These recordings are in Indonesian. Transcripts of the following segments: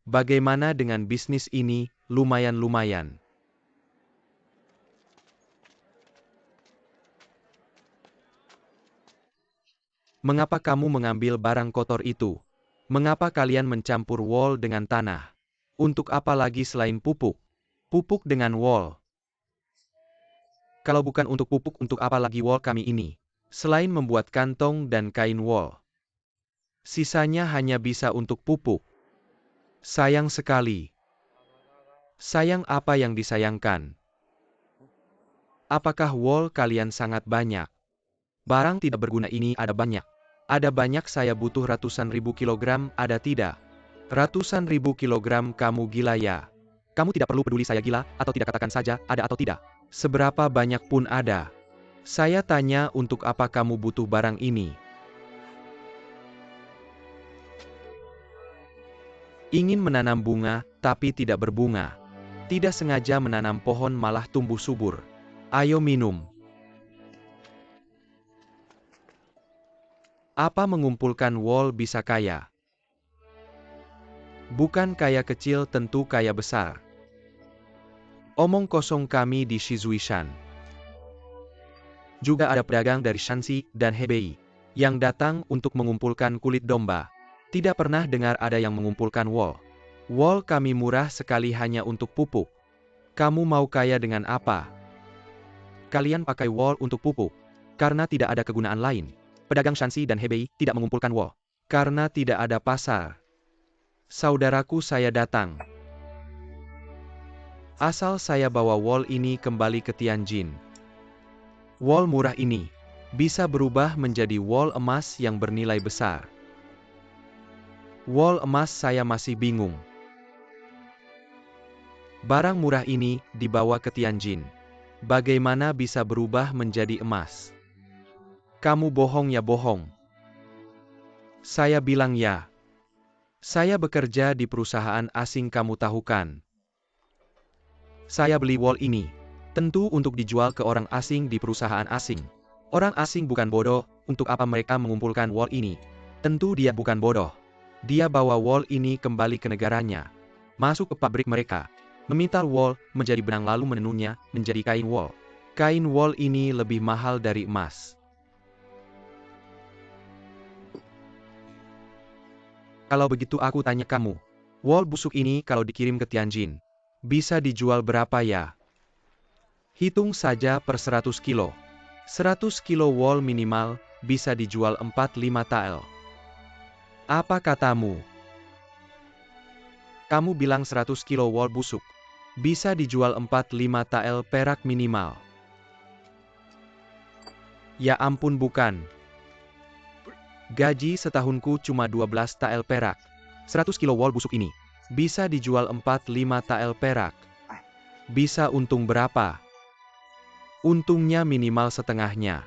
Bagaimana dengan bisnis ini? Lumayan-lumayan. Mengapa kamu mengambil barang kotor itu? Mengapa kalian mencampur wol dengan tanah? Untuk apa lagi selain pupuk? Pupuk dengan wol. Kalau bukan untuk pupuk, untuk apa lagi wol kami ini? Selain membuat kantong dan kain wol. Sisanya hanya bisa untuk pupuk. Sayang sekali. Sayang apa yang disayangkan? Apakah wol kalian sangat banyak? Barang tidak berguna ini ada banyak. Ada banyak, saya butuh ratusan ribu kilogram, ada tidak? Ratusan ribu kilogram, kamu gila ya? Kamu tidak perlu peduli saya gila, atau tidak, katakan saja, ada atau tidak. Seberapa banyak pun ada. Saya tanya, untuk apa kamu butuh barang ini? Ingin menanam bunga, tapi tidak berbunga. Tidak sengaja menanam pohon malah tumbuh subur. Ayo minum. Apa mengumpulkan wol bisa kaya? Bukan kaya kecil, tentu kaya besar. Omong kosong, kami di Shizuishan. Juga ada pedagang dari Shanxi dan Hebei yang datang untuk mengumpulkan kulit domba. Tidak pernah dengar ada yang mengumpulkan wol. Wol kami murah sekali, hanya untuk pupuk. Kamu mau kaya dengan apa? Kalian pakai wol untuk pupuk karena tidak ada kegunaan lain. Pedagang Shanxi dan Hebei tidak mengumpulkan wol karena tidak ada pasar. Saudaraku, saya datang. Asal saya bawa wol ini kembali ke Tianjin. Wol murah ini bisa berubah menjadi wol emas yang bernilai besar. Wol emas, saya masih bingung. Barang murah ini dibawa ke Tianjin. Bagaimana bisa berubah menjadi emas? Kamu bohong ya, bohong. Saya bilang ya. Saya bekerja di perusahaan asing, kamu tahu kan? Saya beli wol ini. Tentu untuk dijual ke orang asing di perusahaan asing. Orang asing bukan bodoh, untuk apa mereka mengumpulkan wol ini? Tentu dia bukan bodoh. Dia bawa wol ini kembali ke negaranya. Masuk ke pabrik mereka. Meminta wol menjadi benang lalu menenunnya menjadi kain wol. Kain wol ini lebih mahal dari emas. Kalau begitu aku tanya kamu, wol busuk ini kalau dikirim ke Tianjin, bisa dijual berapa ya? Hitung saja per 100 kilo. 100 kilo wol minimal, bisa dijual 4-5 tael. Apa katamu? Kamu bilang 100 kilo wol busuk, bisa dijual 4-5 tael perak minimal. Ya ampun, bukan. Gaji setahunku cuma 12 tael perak. 100 kilo wol busuk ini bisa dijual 4-5 tael perak. Bisa untung berapa? Untungnya minimal setengahnya.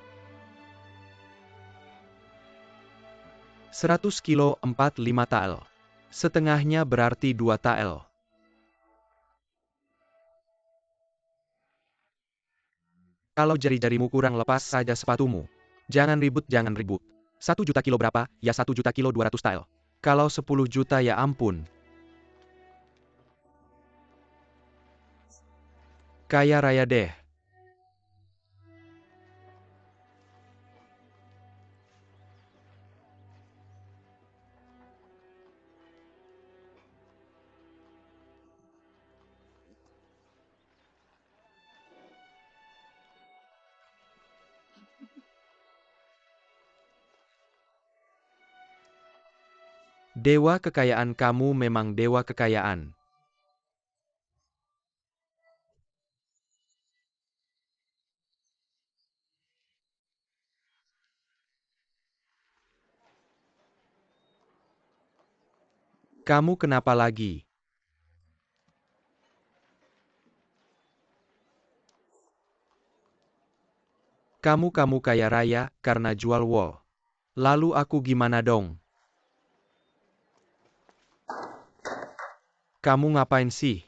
100 kilo 4-5 tael. Setengahnya berarti 2 tael. Kalau jari-jarimu kurang, lepas saja sepatumu. Jangan ribut, jangan ribut. 1 juta kilo berapa? Ya 1 juta kilo 200 tael. Kalau 10 juta, ya ampun. Kaya raya deh. Dewa kekayaan, kamu memang dewa kekayaan. Kamu kenapa lagi? Kamu kaya raya karena jual wol. Lalu aku gimana dong? Kamu ngapain sih?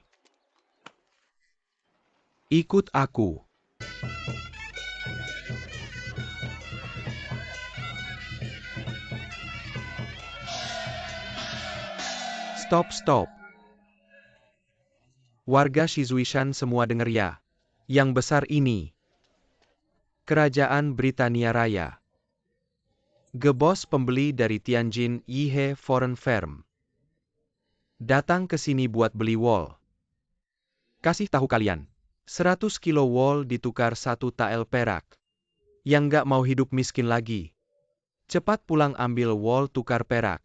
Ikut aku. Stop, stop. Warga Shizuishan semua dengar ya. Yang besar ini. Kerajaan Britania Raya. Gebos pembeli dari Tianjin Yihe Foreign Firm. Datang ke sini buat beli wol. Kasih tahu kalian. 100 kilo wol ditukar 1 tael perak. Yang nggak mau hidup miskin lagi. Cepat pulang ambil wol tukar perak.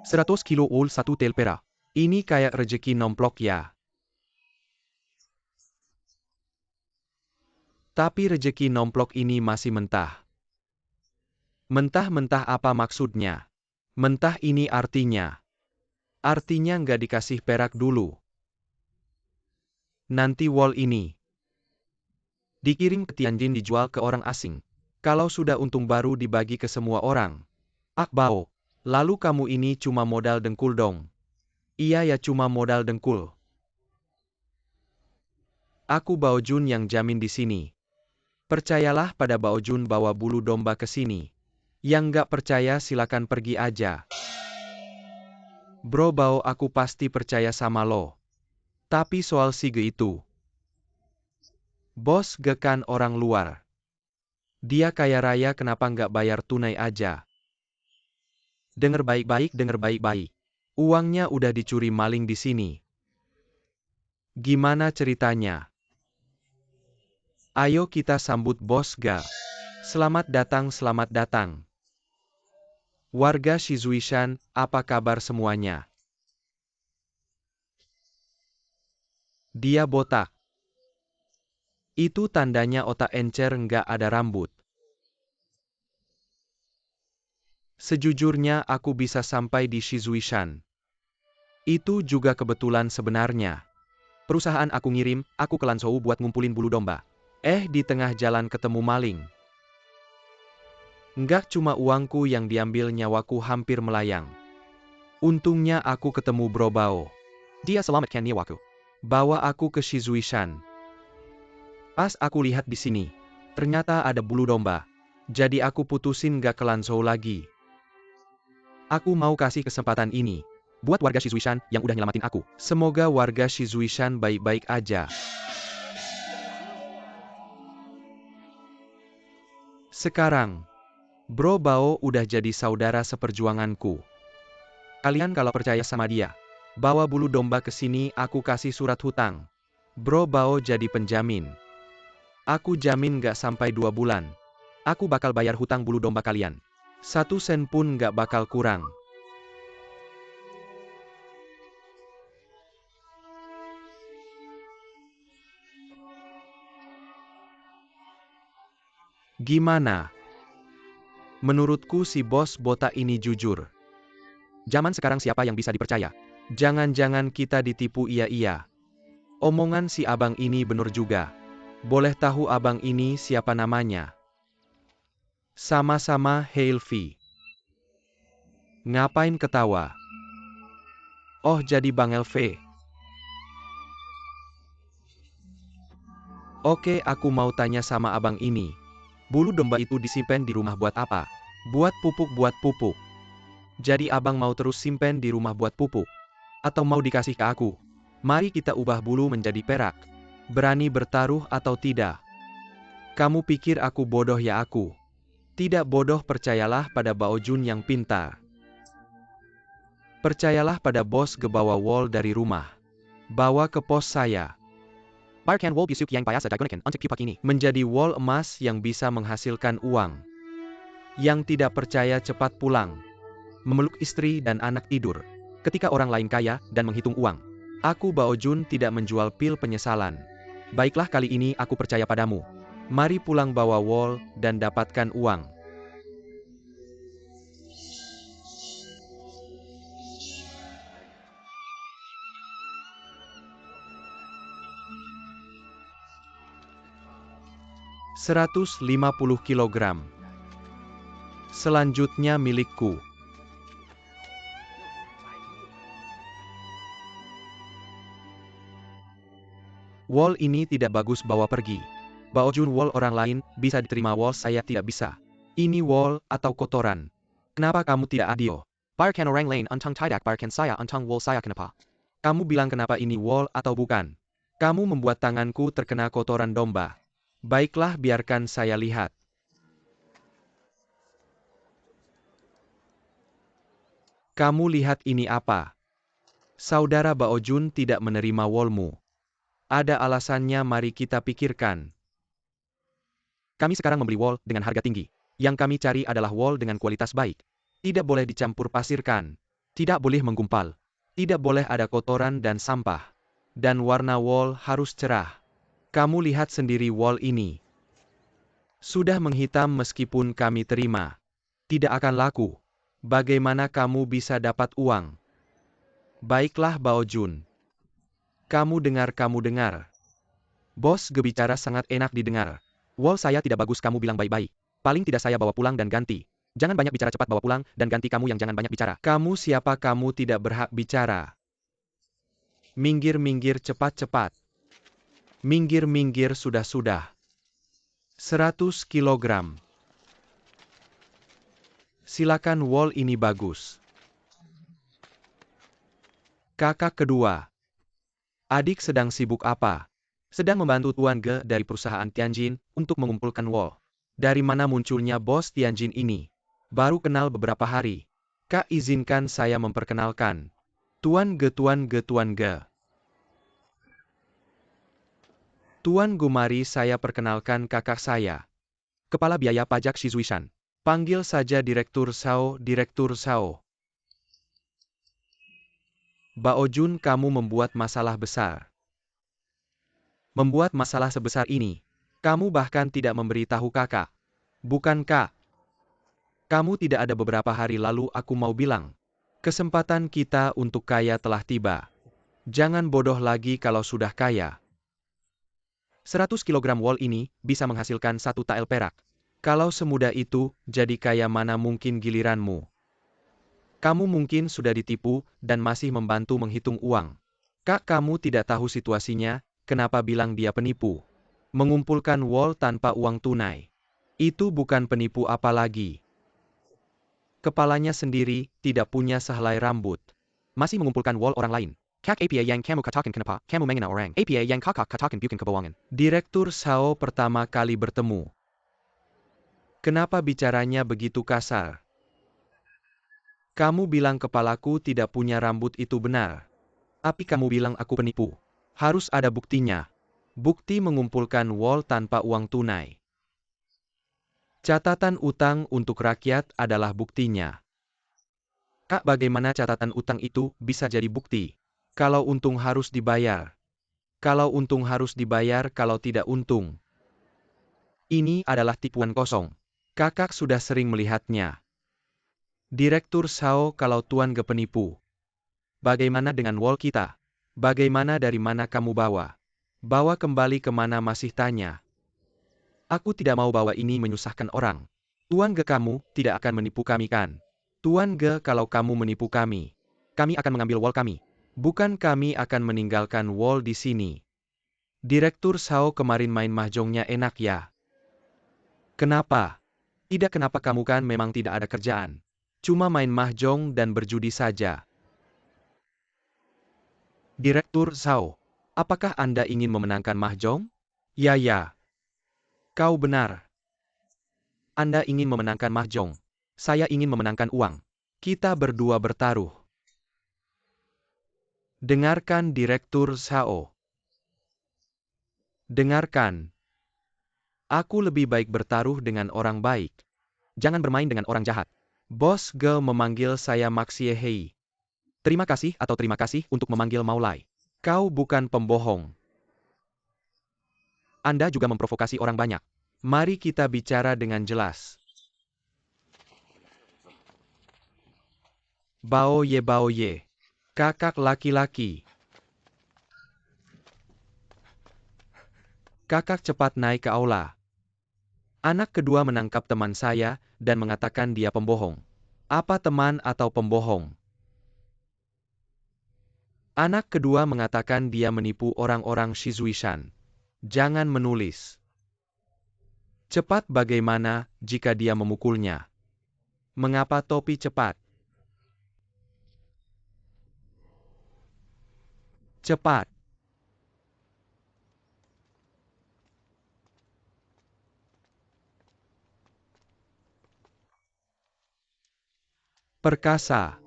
100 kilo wol 1 tael perak. Ini kayak rejeki nomplok ya. Tapi rejeki nomplok ini masih mentah. Mentah-mentah apa maksudnya? Mentah ini artinya. Artinya nggak dikasih perak dulu. Nanti wol ini dikirim ke Tianjin dijual ke orang asing. Kalau sudah untung baru dibagi ke semua orang. Bao, lalu kamu ini cuma modal dengkul dong. Iya ya cuma modal dengkul. Aku Bao Jun yang jamin di sini. Percayalah pada Bao Jun bawa bulu domba ke sini. Yang nggak percaya silakan pergi aja. Bro Bao aku pasti percaya sama lo. Tapi soal si Ge itu. Bos Ge kan orang luar. Dia kaya raya kenapa nggak bayar tunai aja? Dengar baik-baik, dengar baik-baik. Uangnya udah dicuri maling di sini. Gimana ceritanya? Ayo kita sambut Bos Ge. Selamat datang, selamat datang. Warga Shizuishan, apa kabar semuanya? Dia botak. Itu tandanya otak encer nggak ada rambut. Sejujurnya aku bisa sampai di Shizuishan. Itu juga kebetulan sebenarnya. Perusahaan aku ngirim, aku ke Lanzhou buat ngumpulin bulu domba. Di tengah jalan ketemu maling. Nggak cuma uangku yang diambil, nyawaku hampir melayang. Untungnya aku ketemu Bro Bao. Dia selamatkan nyawaku. Bawa aku ke Shizuishan. Pas aku lihat di sini, ternyata ada bulu domba. Jadi aku putusin nggak ke Lanzhou lagi. Aku mau kasih kesempatan ini buat warga Shizuishan yang udah nyelamatin aku. Semoga warga Shizuishan baik-baik aja. Sekarang, Bro Bao udah jadi saudara seperjuanganku. Kalian kalau percaya sama dia, bawa bulu domba ke sini, aku kasih surat hutang. Bro Bao jadi penjamin. Aku jamin nggak sampai 2 bulan. Aku bakal bayar hutang bulu domba kalian. 1 sen pun nggak bakal kurang. Gimana? Menurutku si bos botak ini jujur. Zaman sekarang siapa yang bisa dipercaya? Jangan-jangan kita ditipu iya-iya. Omongan si abang ini bener juga. Boleh tahu abang ini siapa namanya? Sama-sama Helvi. Ngapain ketawa? Oh jadi Bang Elve. Oke, aku mau tanya sama abang ini. Bulu domba itu disimpan di rumah buat apa? Buat pupuk. Jadi abang mau terus simpen di rumah buat pupuk? Atau mau dikasih ke aku? Mari kita ubah bulu menjadi perak. Berani bertaruh atau tidak? Kamu pikir aku bodoh ya aku? Tidak bodoh, percayalah pada Bao Jun yang pintar. Percayalah pada Bos Ge, bawa wol dari rumah. Bawa ke pos saya. Bayarkan wol busuk yang biasa digunakan untuk pupak ini menjadi wol emas yang bisa menghasilkan uang. Yang tidak percaya cepat pulang. Memeluk istri dan anak tidur. Ketika orang lain kaya dan menghitung uang. Aku Bao Jun tidak menjual pil penyesalan. Baiklah, kali ini aku percaya padamu. Mari pulang bawa wol dan dapatkan uang. $150 kilogram. Selanjutnya milikku. Wol ini tidak bagus bawa pergi. Bao Jun, wol orang lain bisa diterima, wol saya tidak bisa. Ini wol atau kotoran. Kenapa kamu tidak adil? Bayarkan orang lain untung tidak bayarkan saya untung wall saya kenapa? Kamu bilang kenapa ini wall atau bukan? Kamu membuat tanganku terkena kotoran domba. Baiklah, biarkan saya lihat. Kamu lihat ini apa? Saudara Bao Jun tidak menerima wallmu. Ada alasannya, mari kita pikirkan. Kami sekarang membeli wall dengan harga tinggi. Yang kami cari adalah wall dengan kualitas baik. Tidak boleh dicampur pasirkan. Tidak boleh menggumpal. Tidak boleh ada kotoran dan sampah. Dan warna wall harus cerah. Kamu lihat sendiri wall ini. Sudah menghitam meskipun kami terima. Tidak akan laku. Bagaimana kamu bisa dapat uang? Baiklah Bao Jun. Kamu dengar. Bos, bicara sangat enak didengar. Wall saya tidak bagus, kamu bilang baik-baik. Paling tidak saya bawa pulang dan ganti. Jangan banyak bicara, cepat bawa pulang dan ganti, kamu yang jangan banyak bicara. Kamu siapa? Kamu tidak berhak bicara. Minggir, cepat. Minggir, sudah. 100 kilogram. Silakan, wall ini bagus. Kakak kedua. Adik sedang sibuk apa? Sedang membantu Tuan Ge dari perusahaan Tianjin untuk mengumpulkan wall. Dari mana munculnya bos Tianjin ini? Baru kenal beberapa hari. Kak, izinkan saya memperkenalkan. Tuan Ge. Tuan Gumari, saya perkenalkan kakak saya. Kepala Biaya Pajak Shizuishan. Panggil saja Direktur Sao. Bao Jun, kamu membuat masalah besar. Membuat masalah sebesar ini. Kamu bahkan tidak memberitahu kakak. Bukan kak? Kamu tidak ada beberapa hari lalu aku mau bilang. Kesempatan kita untuk kaya telah tiba. Jangan bodoh lagi kalau sudah kaya. 100 kilogram wall ini bisa menghasilkan 1 tael perak. Kalau semudah itu, jadi kaya mana mungkin giliranmu. Kamu mungkin sudah ditipu dan masih membantu menghitung uang. Kak, kamu tidak tahu situasinya, kenapa bilang dia penipu? Mengumpulkan wall tanpa uang tunai. Itu bukan penipu apalagi. Kepalanya sendiri, tidak punya sehelai rambut. Masih mengumpulkan wall orang lain. Kak apa yang kamu katakan, kenapa kamu mengena orang? Apa yang kakak katakan bukan kebohongan? Direktur Sao pertama kali bertemu. Kenapa bicaranya begitu kasar? Kamu bilang kepalaku tidak punya rambut, itu benar. Tapi kamu bilang aku penipu. Harus ada buktinya. Bukti mengumpulkan wall tanpa uang tunai. Catatan utang untuk rakyat adalah buktinya. Kak, bagaimana catatan utang itu bisa jadi bukti? Kalau untung harus dibayar. Kalau untung harus dibayar, kalau tidak untung. Ini adalah tipuan kosong. Kakak sudah sering melihatnya. Direktur Sao, kalau Tuan Ge penipu. Bagaimana dengan wall kita? Bagaimana, dari mana kamu bawa? Bawa kembali kemana, masih tanya? Aku tidak mau bawa ini menyusahkan orang. Tuan Ge, kamu tidak akan menipu kami kan? Tuan Ge, kalau kamu menipu kami akan mengambil wall kami. Bukan, kami akan meninggalkan wall di sini. Direktur Sao, kemarin main mahjongnya enak ya? Kenapa? Tidak kenapa, kamu kan memang tidak ada kerjaan. Cuma main mahjong dan berjudi saja. Direktur Sao, apakah Anda ingin memenangkan mahjong? Ya. Kau benar. Anda ingin memenangkan mahjong. Saya ingin memenangkan uang. Kita berdua bertaruh. Dengarkan Direktur Sao. Dengarkan. Aku lebih baik bertaruh dengan orang baik. Jangan bermain dengan orang jahat. Bos Ge memanggil saya Maxie Hei. Terima kasih untuk memanggil Maulai. Kau bukan pembohong. Anda juga memprovokasi orang banyak. Mari kita bicara dengan jelas. Bao Ye. Kakak laki-laki. Kakak cepat naik ke aula. Anak kedua menangkap teman saya dan mengatakan dia pembohong. Apa teman atau pembohong? Anak kedua mengatakan dia menipu orang-orang Shizuishan. Jangan menulis. Cepat, bagaimana jika dia memukulnya? Mengapa topi cepat? Cepat. Perkasa.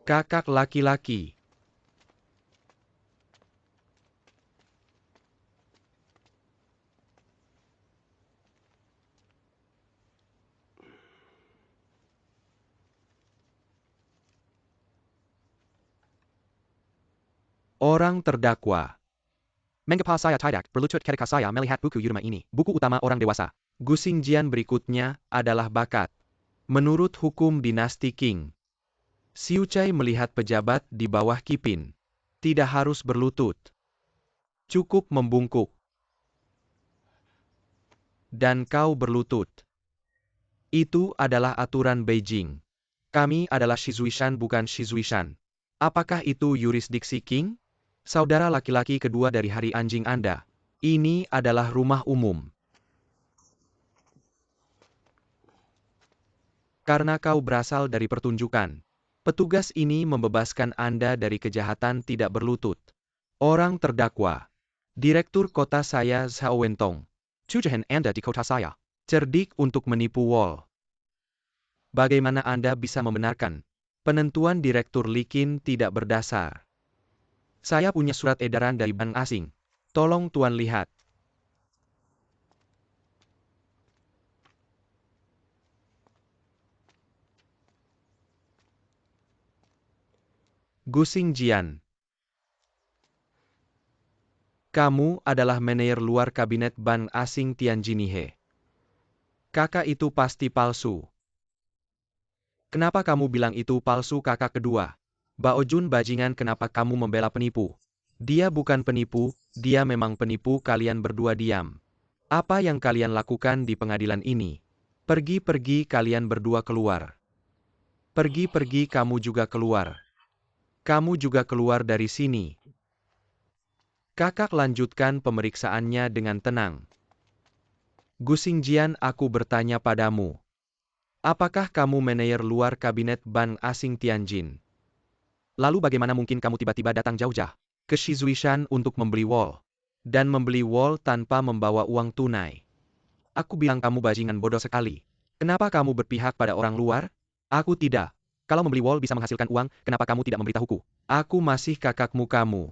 Kakak laki-laki. Orang terdakwa. Mengapa saya tidak berlutut ketika saya melihat buku Yuruma ini? Buku utama orang dewasa. Gusingjian berikutnya adalah bakat. Menurut hukum dinasti Qing, Xiucai melihat pejabat di bawah Qipin. Tidak harus berlutut. Cukup membungkuk. Dan kau berlutut. Itu adalah aturan Beijing. Kami adalah Shizuishan bukan Shizuishan. Apakah itu yurisdiksi Qing? Saudara laki-laki kedua dari hari anjing Anda. Ini adalah rumah umum. Karena kau berasal dari pertunjukan, petugas ini membebaskan Anda dari kejahatan tidak berlutut. Orang terdakwa. Direktur kota saya Zhao Wentong. Tujuan Anda di kota saya. Cerdik untuk menipu Wall. Bagaimana Anda bisa membenarkan? Penentuan Direktur Likin tidak berdasar. Saya punya surat edaran dari bank asing. Tolong Tuan lihat. Gusingjian. Kamu adalah manajer luar kabinet bank asing Tianjinihe. Kakak itu pasti palsu. Kenapa kamu bilang itu palsu kakak kedua? Baojun bajingan kenapa kamu membela penipu? Dia bukan penipu, dia memang penipu kalian berdua diam. Apa yang kalian lakukan di pengadilan ini? Pergi-pergi kalian berdua keluar. Pergi-pergi kamu juga keluar. Kamu juga keluar dari sini. Kakak lanjutkan pemeriksaannya dengan tenang. Gusingjian aku bertanya padamu. Apakah kamu manajer luar kabinet bank asing Tianjin? Lalu bagaimana mungkin kamu tiba-tiba datang jauh-jauh ke Shizuishan untuk membeli wall? Dan membeli wall tanpa membawa uang tunai. Aku bilang kamu bajingan bodoh sekali. Kenapa kamu berpihak pada orang luar? Aku tidak. Kalau membeli wall bisa menghasilkan uang, kenapa kamu tidak memberitahuku? Aku masih kakakmu kamu.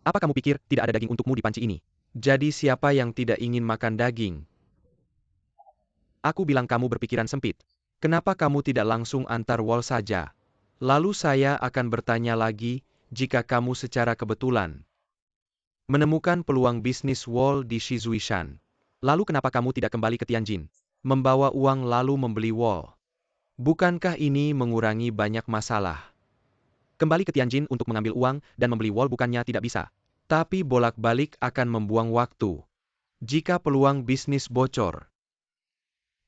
Apa kamu pikir tidak ada daging untukmu di panci ini? Jadi siapa yang tidak ingin makan daging? Aku bilang kamu berpikiran sempit. Kenapa kamu tidak langsung antar wall saja? Lalu saya akan bertanya lagi, jika kamu secara kebetulan menemukan peluang bisnis wall di Shizuishan. Lalu kenapa kamu tidak kembali ke Tianjin? Membawa uang lalu membeli wall. Bukankah ini mengurangi banyak masalah? Kembali ke Tianjin untuk mengambil uang dan membeli wall bukannya tidak bisa. Tapi bolak-balik akan membuang waktu. Jika peluang bisnis bocor,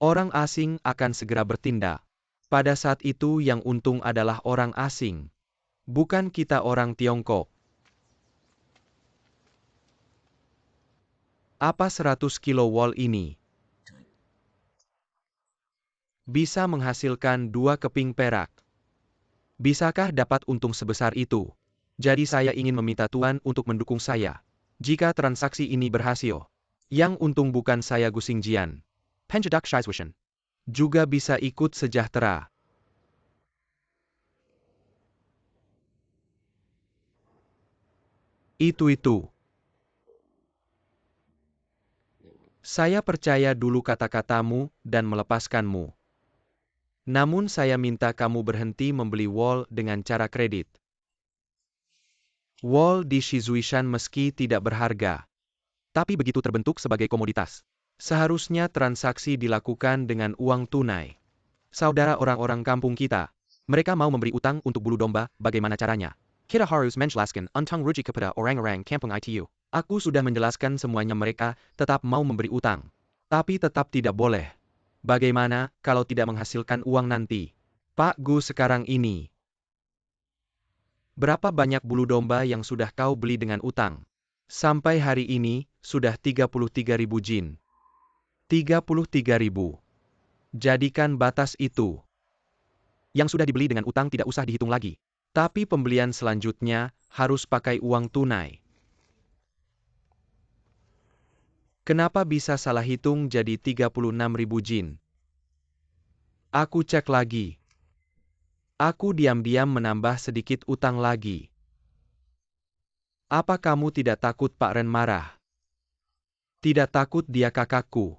orang asing akan segera bertindak. Pada saat itu yang untung adalah orang asing. Bukan kita orang Tiongkok. Apa 100 kilo wall ini bisa menghasilkan 2 keping perak? Bisakah dapat untung sebesar itu? Jadi saya ingin meminta Tuan untuk mendukung saya. Jika transaksi ini berhasil, yang untung bukan saya Gusingjian. Penjadak Shizuishan juga bisa ikut sejahtera. Itu. Saya percaya dulu kata-katamu dan melepaskanmu. Namun saya minta kamu berhenti membeli wall dengan cara kredit. Wall di Shizuishan meski tidak berharga, tapi begitu terbentuk sebagai komoditas. Seharusnya transaksi dilakukan dengan uang tunai. Saudara orang-orang kampung kita, mereka mau memberi utang untuk bulu domba, bagaimana caranya? Kita harus menjelaskan tentang rugi kepada orang-orang kampung itu. Aku sudah menjelaskan semuanya mereka tetap mau memberi utang. Tapi tetap tidak boleh. Bagaimana kalau tidak menghasilkan uang nanti? Pak Gu sekarang ini. Berapa banyak bulu domba yang sudah kau beli dengan utang? Sampai hari ini, sudah 33.000 jin. 33.000. Jadikan batas itu. Yang sudah dibeli dengan utang tidak usah dihitung lagi. Tapi pembelian selanjutnya harus pakai uang tunai. Kenapa bisa salah hitung jadi 36.000 jin? Aku cek lagi. Aku diam-diam menambah sedikit utang lagi. Apa kamu tidak takut Pak Ren marah? Tidak takut, dia kakakku.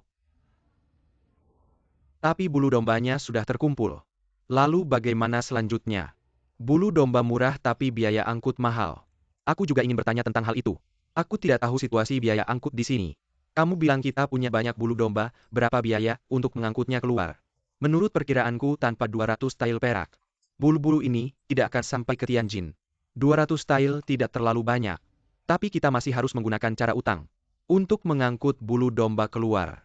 Tapi bulu dombanya sudah terkumpul. Lalu bagaimana selanjutnya? Bulu domba murah tapi biaya angkut mahal. Aku juga ingin bertanya tentang hal itu. Aku tidak tahu situasi biaya angkut di sini. Kamu bilang kita punya banyak bulu domba, berapa biaya untuk mengangkutnya keluar? Menurut perkiraanku tanpa 200 tael perak, bulu-bulu ini tidak akan sampai ke Tianjin. 200 tael tidak terlalu banyak. Tapi kita masih harus menggunakan cara utang untuk mengangkut bulu domba keluar.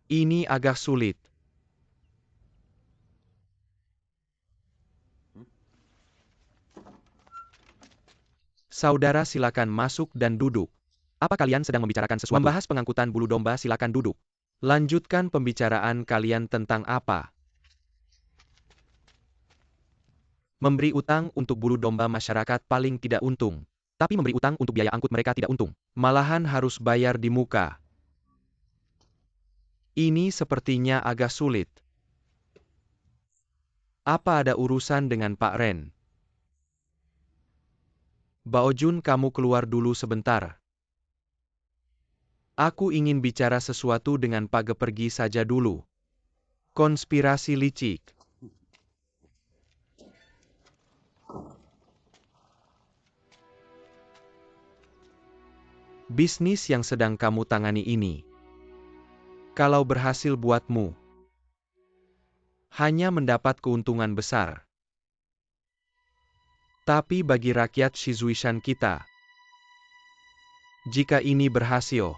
Ini agak sulit. Saudara, silakan masuk dan duduk. Apa kalian sedang membicarakan sesuatu? Membahas pengangkutan bulu domba, silakan duduk. Lanjutkan pembicaraan kalian tentang apa? Memberi utang untuk bulu domba masyarakat paling tidak untung. Tapi memberi utang untuk biaya angkut mereka tidak untung. Malahan harus bayar di muka. Ini sepertinya agak sulit. Apa ada urusan dengan Pak Ren? Bao Jun, kamu keluar dulu sebentar. Aku ingin bicara sesuatu dengan Pak Ge, pergi saja dulu. Konspirasi licik. Bisnis yang sedang kamu tangani ini, kalau berhasil buatmu, hanya mendapat keuntungan besar. Tapi bagi rakyat Shizuishan kita, jika ini berhasil,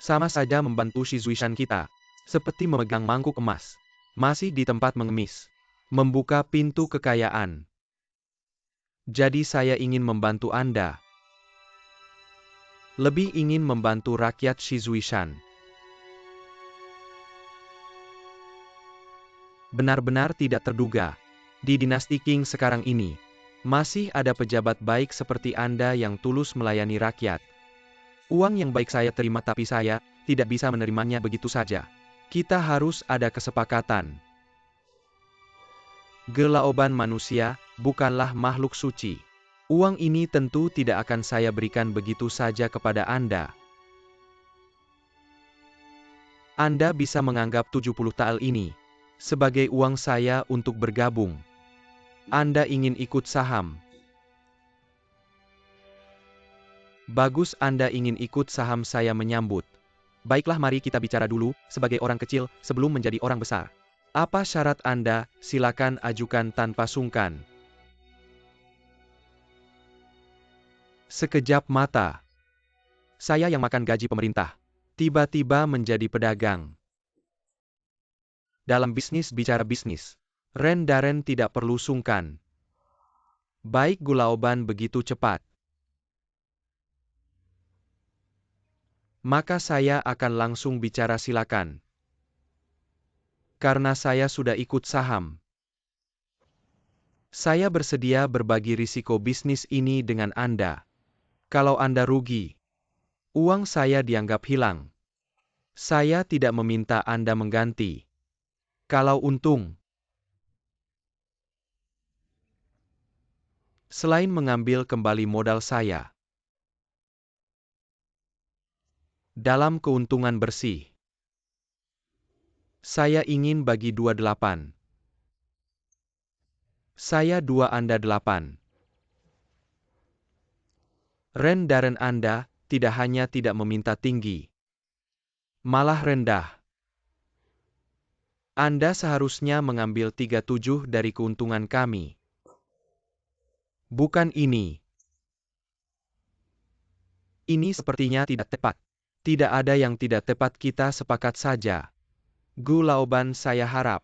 sama saja membantu Shizuishan kita, seperti memegang mangkuk emas, masih di tempat mengemis, membuka pintu kekayaan. Jadi saya ingin membantu Anda. Lebih ingin membantu rakyat Shizuishan. Benar-benar tidak terduga, di dinasti Qing sekarang ini, masih ada pejabat baik seperti Anda yang tulus melayani rakyat. Uang yang baik saya terima, tapi saya tidak bisa menerimanya begitu saja. Kita harus ada kesepakatan. Gelaoban manusia bukanlah makhluk suci. Uang ini tentu tidak akan saya berikan begitu saja kepada Anda. Anda bisa menganggap 70 tael ini sebagai uang saya untuk bergabung. Anda ingin ikut saham? Bagus, Anda ingin ikut saham, saya menyambut. Baiklah, mari kita bicara dulu, sebagai orang kecil, sebelum menjadi orang besar. Apa syarat Anda? Silakan ajukan tanpa sungkan. Sekejap mata. Saya yang makan gaji pemerintah. Tiba-tiba menjadi pedagang. Dalam bisnis bicara bisnis. Ren Daren tidak perlu sungkan. Baik, Gulaoban begitu cepat. Maka saya akan langsung bicara, silakan. Karena saya sudah ikut saham. Saya bersedia berbagi risiko bisnis ini dengan Anda. Kalau Anda rugi, uang saya dianggap hilang. Saya tidak meminta Anda mengganti. Kalau untung, selain mengambil kembali modal saya, dalam keuntungan bersih, saya ingin bagi 28. Saya 2, Anda 8. Ren Daren, Anda tidak hanya tidak meminta tinggi, malah rendah. Anda seharusnya mengambil 37 dari keuntungan kami. Bukan ini. Ini sepertinya tidak tepat. Tidak ada yang tidak tepat, kita sepakat saja. Gulaoban, saya harap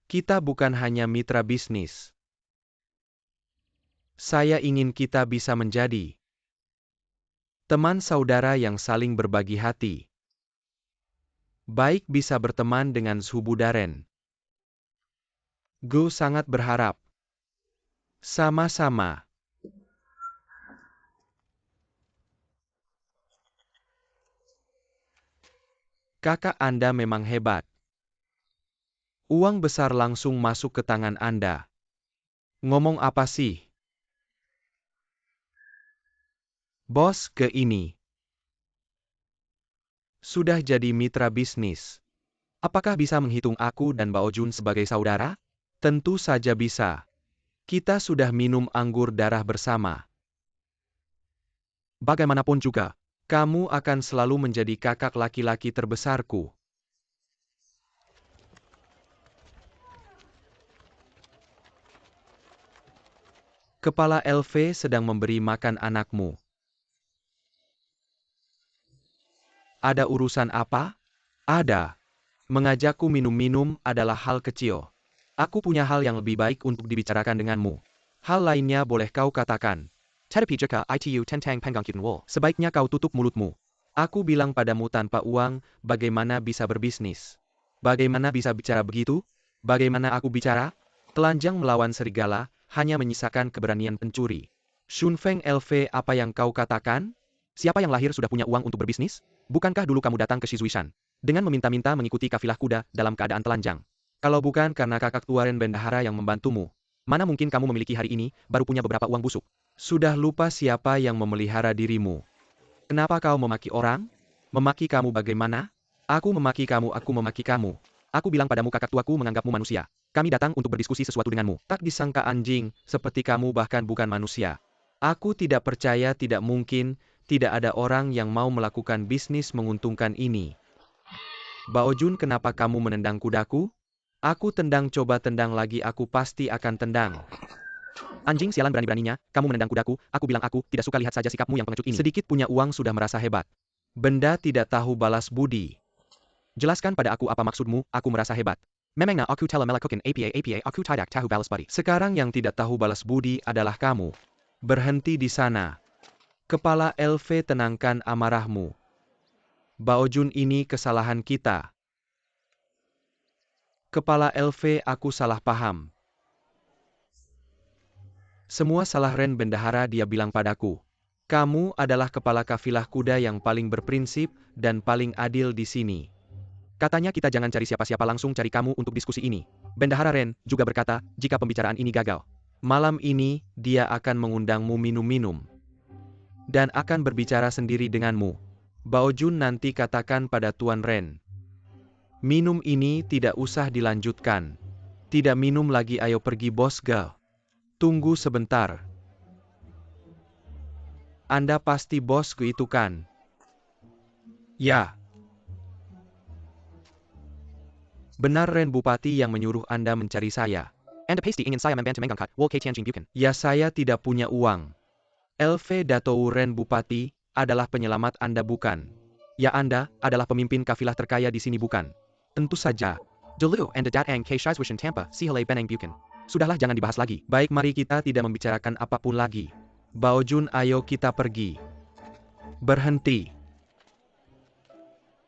kita bukan hanya mitra bisnis. Saya ingin kita bisa menjadi teman saudara yang saling berbagi hati. Baik, bisa berteman dengan Suhu Daren. Gu sangat berharap. Sama-sama. Kakak Anda memang hebat. Uang besar langsung masuk ke tangan Anda. Ngomong apa sih? Bos Ge ini sudah jadi mitra bisnis. Apakah bisa menghitung aku dan Bao Jun sebagai saudara? Tentu saja bisa. Kita sudah minum anggur darah bersama. Bagaimanapun juga, kamu akan selalu menjadi kakak laki-laki terbesarku. Kepala LV sedang memberi makan anakmu. Ada urusan apa? Ada. Mengajakku minum-minum adalah hal kecil. Aku punya hal yang lebih baik untuk dibicarakan denganmu. Hal lainnya boleh kau katakan. Tetapi jika itu tentang penggangkitan wol, sebaiknya kau tutup mulutmu. Aku bilang padamu tanpa uang, bagaimana bisa berbisnis? Bagaimana bisa bicara begitu? Bagaimana aku bicara? Telanjang melawan serigala, hanya menyisakan keberanian pencuri. Shunfeng LV, apa yang kau katakan? Siapa yang lahir sudah punya uang untuk berbisnis? Bukankah dulu kamu datang ke Shizuishan dengan meminta-minta mengikuti kafilah kuda dalam keadaan telanjang? Kalau bukan karena kakak tua Ren bendahara yang membantumu, mana mungkin kamu memiliki hari ini, baru punya beberapa uang busuk? Sudah lupa siapa yang memelihara dirimu. Kenapa kau memaki orang? Memaki kamu bagaimana? Aku memaki kamu, aku memaki kamu. Aku bilang padamu kakak tuaku menganggapmu manusia. Kami datang untuk berdiskusi sesuatu denganmu. Tak disangka anjing, seperti kamu bahkan bukan manusia. Aku tidak percaya, tidak mungkin, tidak ada orang yang mau melakukan bisnis menguntungkan ini. Bao Jun, kenapa kamu menendang kudaku? Aku tendang, coba tendang lagi, aku pasti akan tendang. Anjing sialan, berani-beraninya, kamu menendang kudaku, aku bilang aku tidak suka lihat saja sikapmu yang pengecut ini. Sedikit punya uang sudah merasa hebat. Benda tidak tahu balas budi. Jelaskan pada aku apa maksudmu, aku merasa hebat. Memangnya aku telah melakukan apa aku tidak tahu balas budi. Sekarang yang tidak tahu balas budi adalah kamu. Berhenti di sana. Kepala LV, tenangkan amarahmu. Bao Jun, ini kesalahan kita. Kepala LV, aku salah paham. Semua salah Ren bendahara, dia bilang padaku. Kamu adalah kepala kafilah kuda yang paling berprinsip dan paling adil di sini. Katanya kita jangan cari siapa-siapa, langsung cari kamu untuk diskusi ini. Bendahara Ren juga berkata, jika pembicaraan ini gagal, malam ini dia akan mengundangmu minum-minum. Dan akan berbicara sendiri denganmu. Bao Jun, nanti katakan pada Tuan Ren. Minum ini tidak usah dilanjutkan. Tidak minum lagi, ayo pergi bos Ge. Tunggu sebentar. Anda pasti bos Ge itu kan? Ya. Benar Ren Bupati yang menyuruh Anda mencari saya. Anda pasti ingin saya membantu mengangkat Wol Ke Tianjin Bukan? Ya, saya tidak punya uang. LV Datou Ren Bupati adalah penyelamat Anda bukan? Ya, Anda adalah pemimpin kafilah terkaya di sini bukan? Tentu saja. Dulu Anda datang ke Shizuishan tanpa Sihelei Beneng Bukan? Sudahlah, jangan dibahas lagi. Baik, mari kita tidak membicarakan apapun lagi. Bao Jun, ayo kita pergi. Berhenti.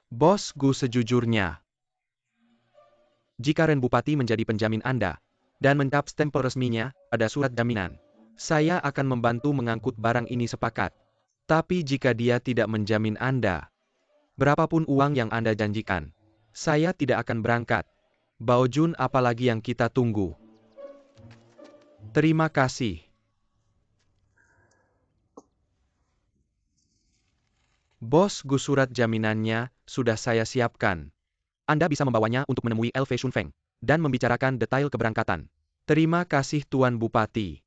Bos Gu, sejujurnya, jika Ren Bupati menjadi penjamin Anda, dan mencap stempel resminya pada surat jaminan, saya akan membantu mengangkut barang ini, sepakat. Tapi jika dia tidak menjamin Anda, berapapun uang yang Anda janjikan, saya tidak akan berangkat. Bao Jun, apalagi yang kita tunggu? Terima kasih. Bos Gu, surat jaminannya sudah saya siapkan. Anda bisa membawanya untuk menemui LV Shunfeng dan membicarakan detail keberangkatan. Terima kasih Tuan Bupati.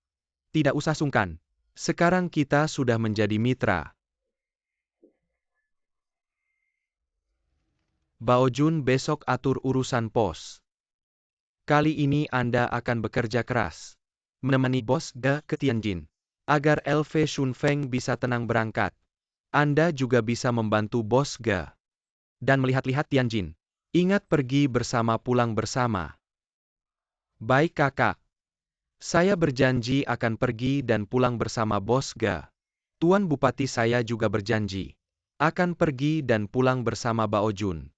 Tidak usah sungkan. Sekarang kita sudah menjadi mitra. Bao Jun, besok atur urusan pos. Kali ini Anda akan bekerja keras. Menemani bos Ge ke Tianjin. Agar LV Shunfeng bisa tenang berangkat. Anda juga bisa membantu bos Ge. Dan melihat-lihat Tianjin. Ingat, pergi bersama, pulang bersama. Baik kakak. Saya berjanji akan pergi dan pulang bersama bos Ge. Tuan Bupati, saya juga berjanji akan pergi dan pulang bersama Bao Jun.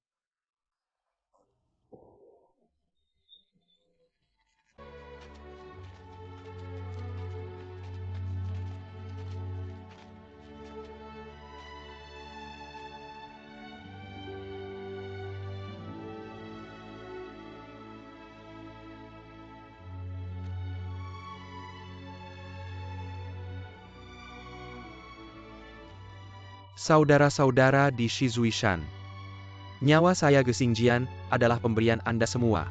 Saudara-saudara di Shizuishan, nyawa saya Gesingjian adalah pemberian Anda semua.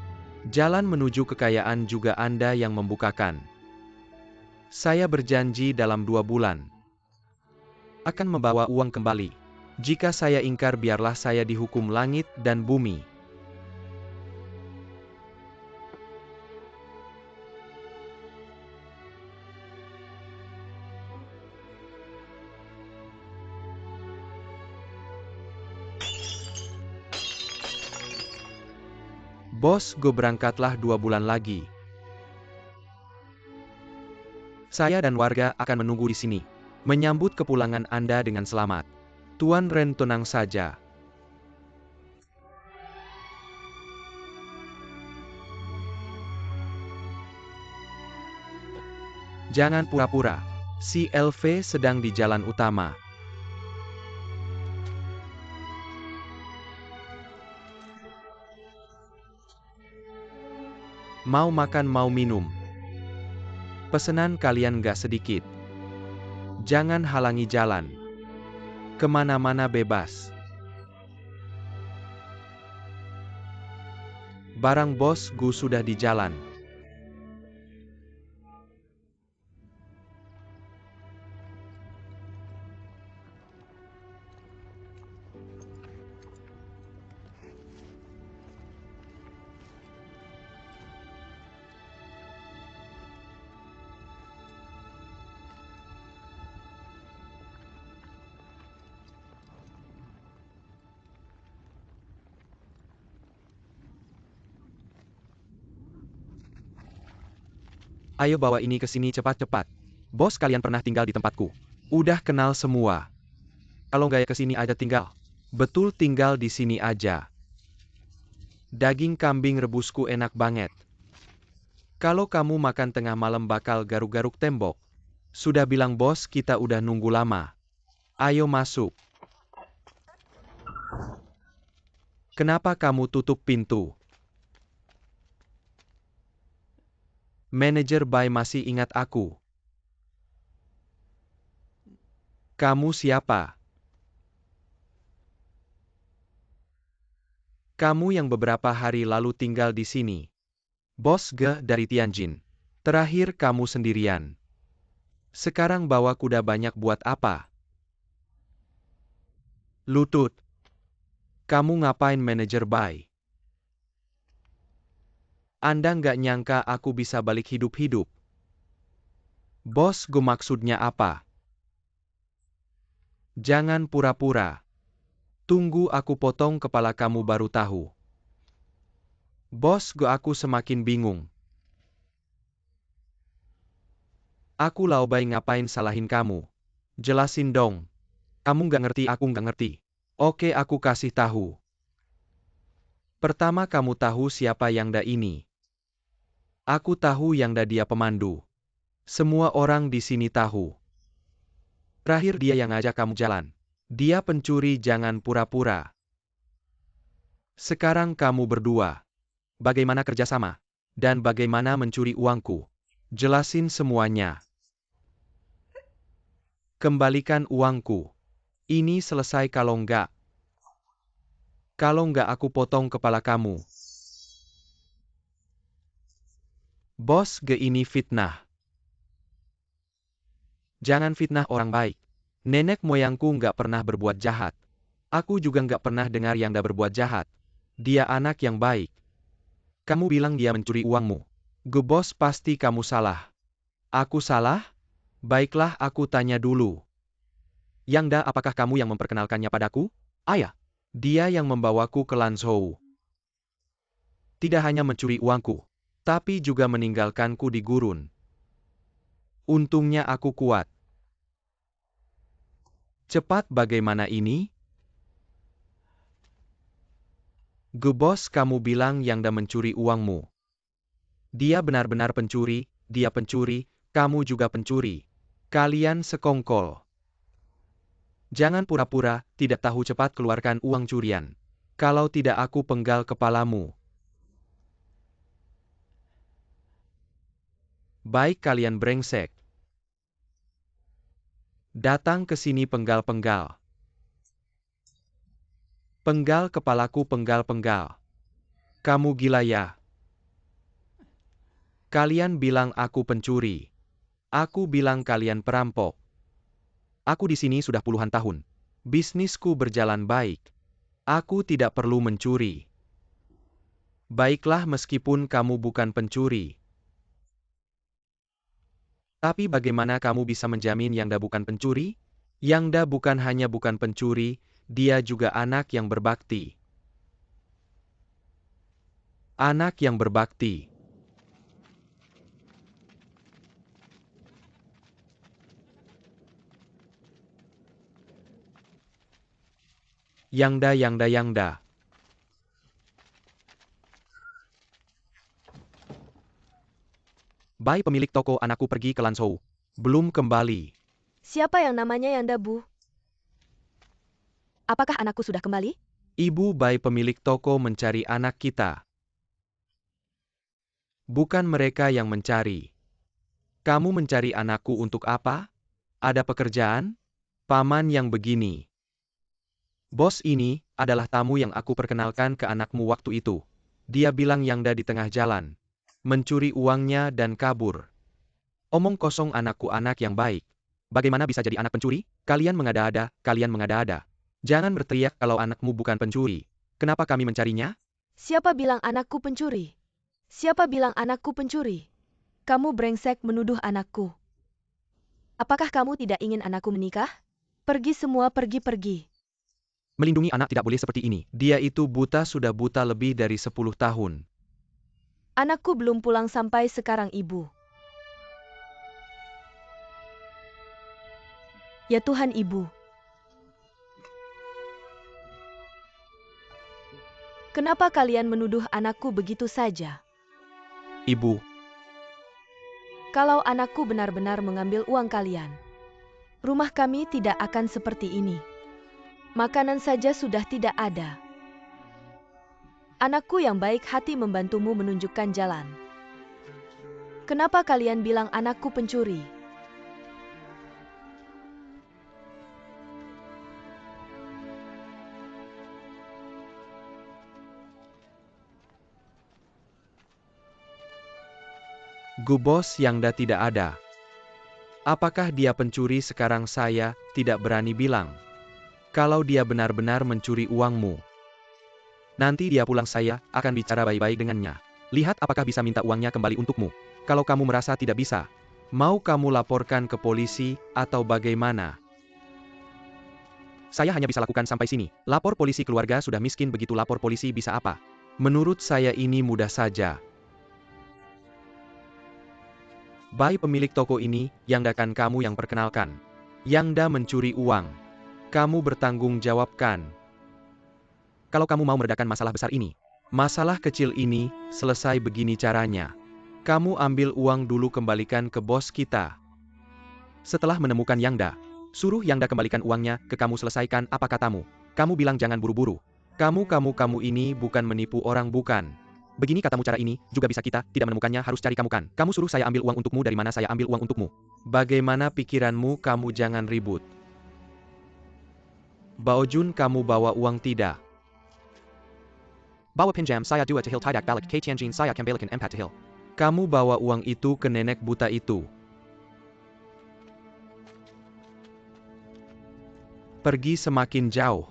Jalan menuju kekayaan juga Anda yang membukakan. Saya berjanji dalam 2 bulan akan membawa uang kembali. Jika saya ingkar biarlah saya dihukum langit dan bumi. Bos Go berangkatlah 2 bulan lagi. Saya dan warga akan menunggu di sini, menyambut kepulangan Anda dengan selamat. Tuan Ren tenang saja. Jangan pura-pura. Si LV sedang di jalan utama. Mau makan mau minum. Pesanan kalian gak sedikit. Jangan halangi jalan. Kemana-mana bebas. Barang bos Gu sudah di jalan. Ayo bawa ini ke sini cepat-cepat. Bos kalian pernah tinggal di tempatku. Udah kenal semua. Kalau nggak ya ke sini aja tinggal. Betul tinggal di sini aja. Daging kambing rebusku enak banget. Kalau kamu makan tengah malam bakal garuk-garuk tembok. Sudah bilang bos kita udah nunggu lama. Ayo masuk. Kenapa kamu tutup pintu? Manajer Bai masih ingat aku. Kamu siapa? Kamu yang beberapa hari lalu tinggal di sini. Bos Ge dari Tianjin. Terakhir kamu sendirian. Sekarang bawa kuda banyak buat apa? Lutut. Kamu ngapain manajer Bai? Anda nggak nyangka aku bisa balik hidup-hidup. Bos Go maksudnya apa? Jangan pura-pura. Tunggu aku potong kepala kamu baru tahu. Bos Go aku semakin bingung. Aku Lao Bai ngapain salahin kamu? Jelasin dong. Kamu nggak ngerti aku nggak ngerti. Oke aku kasih tahu. Pertama kamu tahu siapa yang da ini? Aku tahu yang da dia pemandu. Semua orang di sini tahu. Terakhir dia yang ngajak kamu jalan. Dia pencuri jangan pura-pura. Sekarang kamu berdua. Bagaimana kerjasama? Dan bagaimana mencuri uangku? Jelasin semuanya. Kembalikan uangku. Ini selesai kalau enggak. Kalau enggak aku potong kepala kamu. Bos Ge ini fitnah. Jangan fitnah orang baik. Nenek moyangku nggak pernah berbuat jahat. Aku juga nggak pernah dengar yang dah berbuat jahat. Dia anak yang baik. Kamu bilang dia mencuri uangmu. Ge bos pasti kamu salah. Aku salah? Baiklah aku tanya dulu. Yang da apakah kamu yang memperkenalkannya padaku? Ayah. Dia yang membawaku ke Lanzhou. Tidak hanya mencuri uangku. Tapi juga meninggalkanku di gurun. Untungnya aku kuat. Cepat bagaimana ini? Ge bos kamu bilang yang da mencuri uangmu. Dia benar-benar pencuri, dia pencuri, kamu juga pencuri. Kalian sekongkol. Jangan pura-pura, tidak tahu cepat keluarkan uang curian. Kalau tidak aku penggal kepalamu. Baik kalian brengsek. Datang ke sini penggal-penggal. Penggal kepalaku penggal-penggal. Kamu gila ya? Kalian bilang aku pencuri. Aku bilang kalian perampok. Aku di sini sudah puluhan tahun. Bisnisku berjalan baik. Aku tidak perlu mencuri. Baiklah meskipun kamu bukan pencuri. Tapi bagaimana kamu bisa menjamin Yangda bukan pencuri? Yangda bukan hanya bukan pencuri, dia juga anak yang berbakti. Anak yang berbakti. Yangda. Bai pemilik toko anakku pergi ke Lanzhou. Belum kembali. Siapa yang namanya Yangda, Bu? Apakah anakku sudah kembali? Ibu Bai pemilik toko mencari anak kita. Bukan mereka yang mencari. Kamu mencari anakku untuk apa? Ada pekerjaan? Paman yang begini. Bos ini adalah tamu yang aku perkenalkan ke anakmu waktu itu. Dia bilang Yangda di tengah jalan. Mencuri uangnya dan kabur. Omong kosong anakku anak yang baik. Bagaimana bisa jadi anak pencuri? Kalian mengada-ada. Jangan berteriak kalau anakmu bukan pencuri. Kenapa kami mencarinya? Siapa bilang anakku pencuri? Siapa bilang anakku pencuri? Kamu brengsek menuduh anakku. Apakah kamu tidak ingin anakku menikah? Pergi semua, pergi. Melindungi anak tidak boleh seperti ini. Dia itu sudah buta lebih dari 10 tahun. Anakku belum pulang sampai sekarang, Ibu. Ya Tuhan, Ibu. Kenapa kalian menuduh anakku begitu saja? Ibu, Kalau anakku benar-benar mengambil uang kalian, rumah kami tidak akan seperti ini. Makanan saja sudah tidak ada. Anakku yang baik hati membantumu menunjukkan jalan. Kenapa kalian bilang anakku pencuri? Bos Yangda tidak ada. Apakah dia pencuri sekarang saya tidak berani bilang. Kalau dia benar-benar mencuri uangmu. Nanti dia pulang saya akan bicara baik-baik dengannya. Lihat apakah bisa minta uangnya kembali untukmu. Kalau kamu merasa tidak bisa, mau kamu laporkan ke polisi atau bagaimana? Saya hanya bisa lakukan sampai sini. Lapor polisi keluarga sudah miskin begitu lapor polisi bisa apa? Menurut saya ini mudah saja. Bai pemilik toko ini, Yangda kan kamu yang perkenalkan. Yangda mencuri uang. Kamu bertanggung jawabkan. Kalau kamu mau meredakan masalah besar ini, masalah kecil ini, selesai begini caranya. Kamu ambil uang dulu kembalikan ke bos kita. Setelah menemukan Yangda, suruh Yangda kembalikan uangnya ke kamu selesaikan apa katamu. Kamu bilang jangan buru-buru. Kamu ini bukan menipu orang bukan. Begini katamu cara ini, juga bisa kita, tidak menemukannya harus cari kamu kan. Kamu suruh saya ambil uang untukmu dari mana saya ambil uang untukmu. Bagaimana pikiranmu kamu jangan ribut. Baojun kamu bawa uang tidak? Bawa pinjam saya 2 tahil tidak balik ke Tianjin saya kembalikan 4 tahil. Kamu bawa uang itu ke nenek buta itu. Pergi semakin jauh.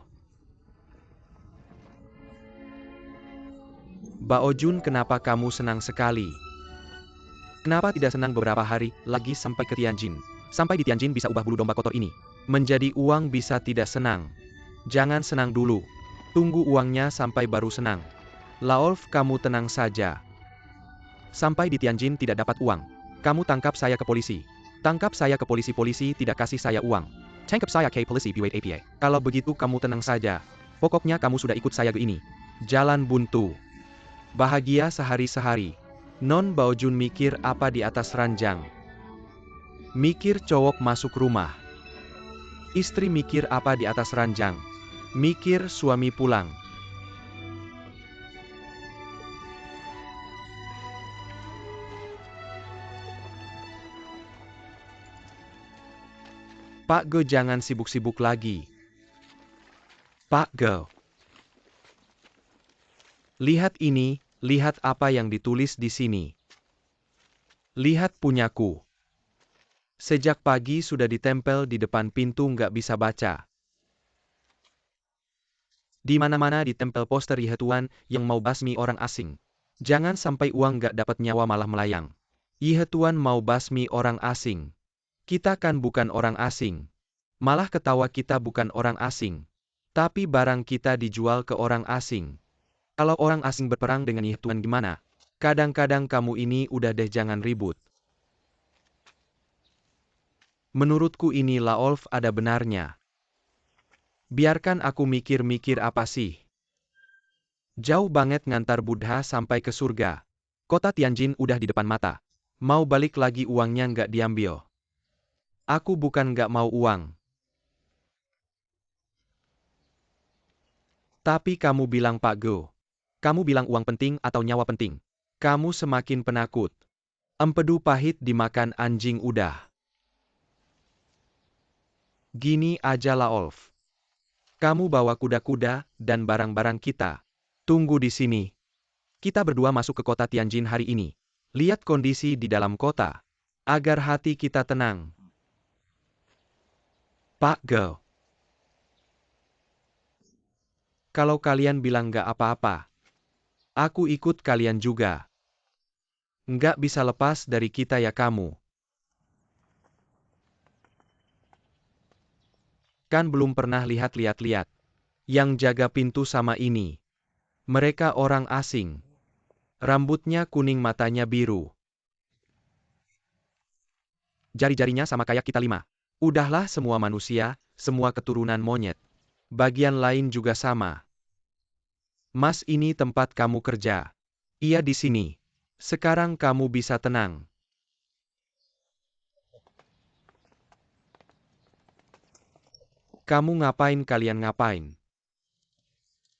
Baojun kenapa kamu senang sekali? Kenapa tidak senang beberapa hari lagi sampai ke Tianjin? Sampai di Tianjin bisa ubah bulu domba kotor ini menjadi uang bisa tidak senang. Jangan senang dulu. Tunggu uangnya sampai baru senang. Laolf kamu tenang saja. Sampai di Tianjin tidak dapat uang. Kamu tangkap saya ke polisi. Tangkap saya ke polisi tidak kasih saya uang. Tangkap saya ke polisi buat APA. Kalau begitu kamu tenang saja. Pokoknya kamu sudah ikut saya ke ini. Jalan buntu. Bahagia sehari-hari. Non Baojun mikir apa di atas ranjang. Mikir cowok masuk rumah. Istri mikir apa di atas ranjang. Mikir suami pulang. Pak Ge jangan sibuk-sibuk lagi. Pak Ge. Lihat ini, lihat apa yang ditulis di sini. Lihat punyaku. Sejak pagi sudah ditempel di depan pintu nggak bisa baca. Di mana-mana ditempel poster Ihe Tuan yang mau basmi orang asing. Jangan sampai uang nggak dapat nyawa malah melayang. Ihe Tuan mau basmi orang asing. Kita kan bukan orang asing. Malah ketawa kita bukan orang asing. Tapi barang kita dijual ke orang asing. Kalau orang asing berperang dengan Ihe Tuan gimana? Kadang-kadang kamu ini udah deh jangan ribut. Menurutku ini Laolf ada benarnya. Biarkan aku mikir-mikir apa sih. Jauh banget ngantar Buddha sampai ke surga. Kota Tianjin udah di depan mata. Mau balik lagi uangnya nggak diambil. Aku bukan nggak mau uang. Tapi kamu bilang Pak Go. Kamu bilang uang penting atau nyawa penting. Kamu semakin penakut. Empedu pahit dimakan anjing udah. Gini aja Laolf. Kamu bawa kuda-kuda dan barang-barang kita. Tunggu di sini. Kita berdua masuk ke kota Tianjin hari ini. Lihat kondisi di dalam kota. Agar hati kita tenang. Pak Go. Kalau kalian bilang nggak apa-apa. Aku ikut kalian juga. Nggak bisa lepas dari kita ya kamu. Kan belum pernah lihat-lihat. Yang jaga pintu sama ini. Mereka orang asing. Rambutnya kuning matanya biru. Jari-jarinya sama kayak kita 5. Udahlah semua manusia, semua keturunan monyet. Bagian lain juga sama. Mas ini tempat kamu kerja. Iya di sini. Sekarang kamu bisa tenang. Kamu ngapain kalian ngapain?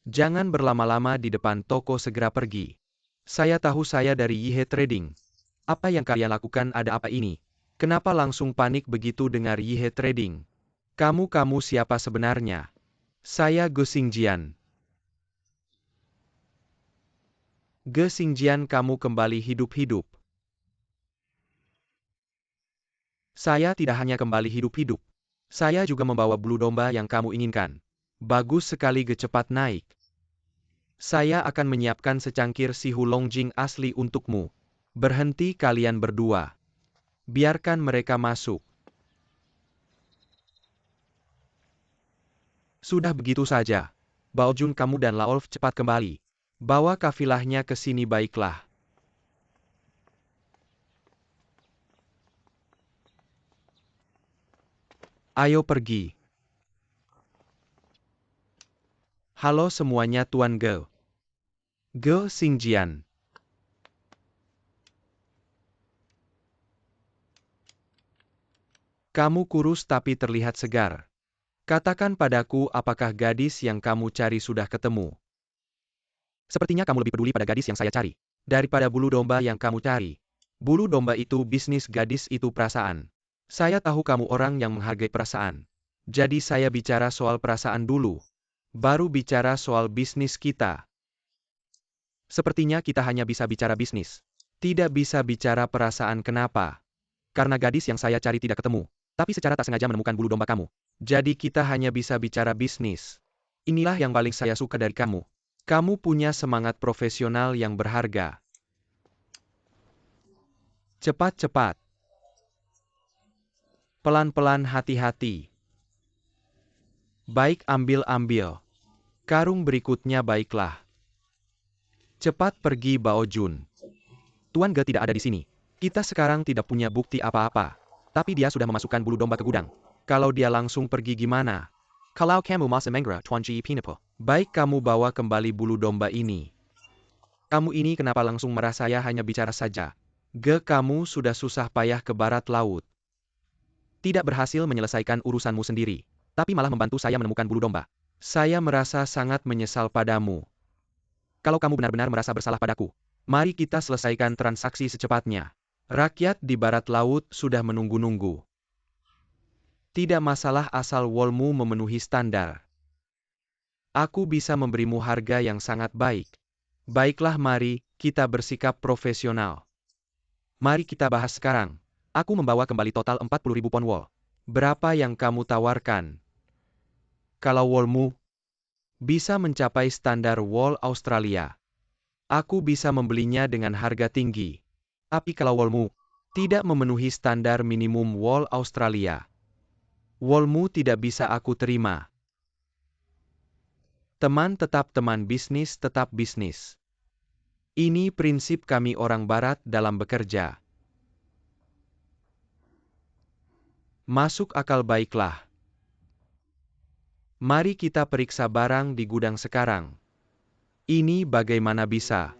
Jangan berlama-lama di depan toko segera pergi. Saya tahu saya dari Yihe Trading. Apa yang kalian lakukan ada apa ini? Kenapa langsung panik begitu dengar Yihe Trading? Kamu siapa sebenarnya? Saya Ge Xingjian. Ge Xingjian kamu kembali hidup-hidup. Saya tidak hanya kembali hidup-hidup. Saya juga membawa bulu domba yang kamu inginkan. Bagus sekali Ge cepat naik. Saya akan menyiapkan secangkir si Hulongjing asli untukmu. Berhenti kalian berdua. Biarkan mereka masuk. Sudah begitu saja. Baojun kamu dan Laolf cepat kembali. Bawa kafilahnya ke sini baiklah. Ayo pergi. Halo semuanya Tuan Ge. Ge Xingjian. Kamu kurus tapi terlihat segar. Katakan padaku apakah gadis yang kamu cari sudah ketemu? Sepertinya kamu lebih peduli pada gadis yang saya cari. Daripada bulu domba yang kamu cari. Bulu domba itu bisnis, gadis itu perasaan. Saya tahu kamu orang yang menghargai perasaan. Jadi saya bicara soal perasaan dulu. Baru bicara soal bisnis kita. Sepertinya kita hanya bisa bicara bisnis. Tidak bisa bicara perasaan kenapa? Karena gadis yang saya cari tidak ketemu. Tapi secara tak sengaja menemukan bulu domba kamu. Jadi kita hanya bisa bicara bisnis. Inilah yang paling saya suka dari kamu. Kamu punya semangat profesional yang berharga. Cepat-cepat. Pelan-pelan hati-hati. Baik ambil-ambil. Karung berikutnya baiklah. Cepat pergi Baojun. Tuan Ge tidak ada di sini. Kita sekarang tidak punya bukti apa-apa. Tapi dia sudah memasukkan bulu domba ke gudang. Kalau dia langsung pergi gimana? Kalau kamu masih mengira Tuan Ji Pinipo. Baik kamu bawa kembali bulu domba ini. Kamu ini kenapa langsung marah saya hanya bicara saja? Ge kamu sudah susah payah ke barat laut. Tidak berhasil menyelesaikan urusanmu sendiri. Tapi malah membantu saya menemukan bulu domba. Saya merasa sangat menyesal padamu. Kalau kamu benar-benar merasa bersalah padaku, mari kita selesaikan transaksi secepatnya. Rakyat di barat laut sudah menunggu-nunggu. Tidak masalah asal wolmu memenuhi standar. Aku bisa memberimu harga yang sangat baik. Baiklah, mari kita bersikap profesional. Mari kita bahas sekarang. Aku membawa kembali total 40.000 pon wol. Berapa yang kamu tawarkan? Kalau wolmu bisa mencapai standar wol Australia, aku bisa membelinya dengan harga tinggi. Tapi kalau wolmu tidak memenuhi standar minimum wol Australia, wolmu tidak bisa aku terima. Teman tetap teman, bisnis tetap bisnis. Ini prinsip kami orang Barat dalam bekerja. Masuk akal, baiklah. Mari kita periksa barang di gudang sekarang. Ini bagaimana bisa?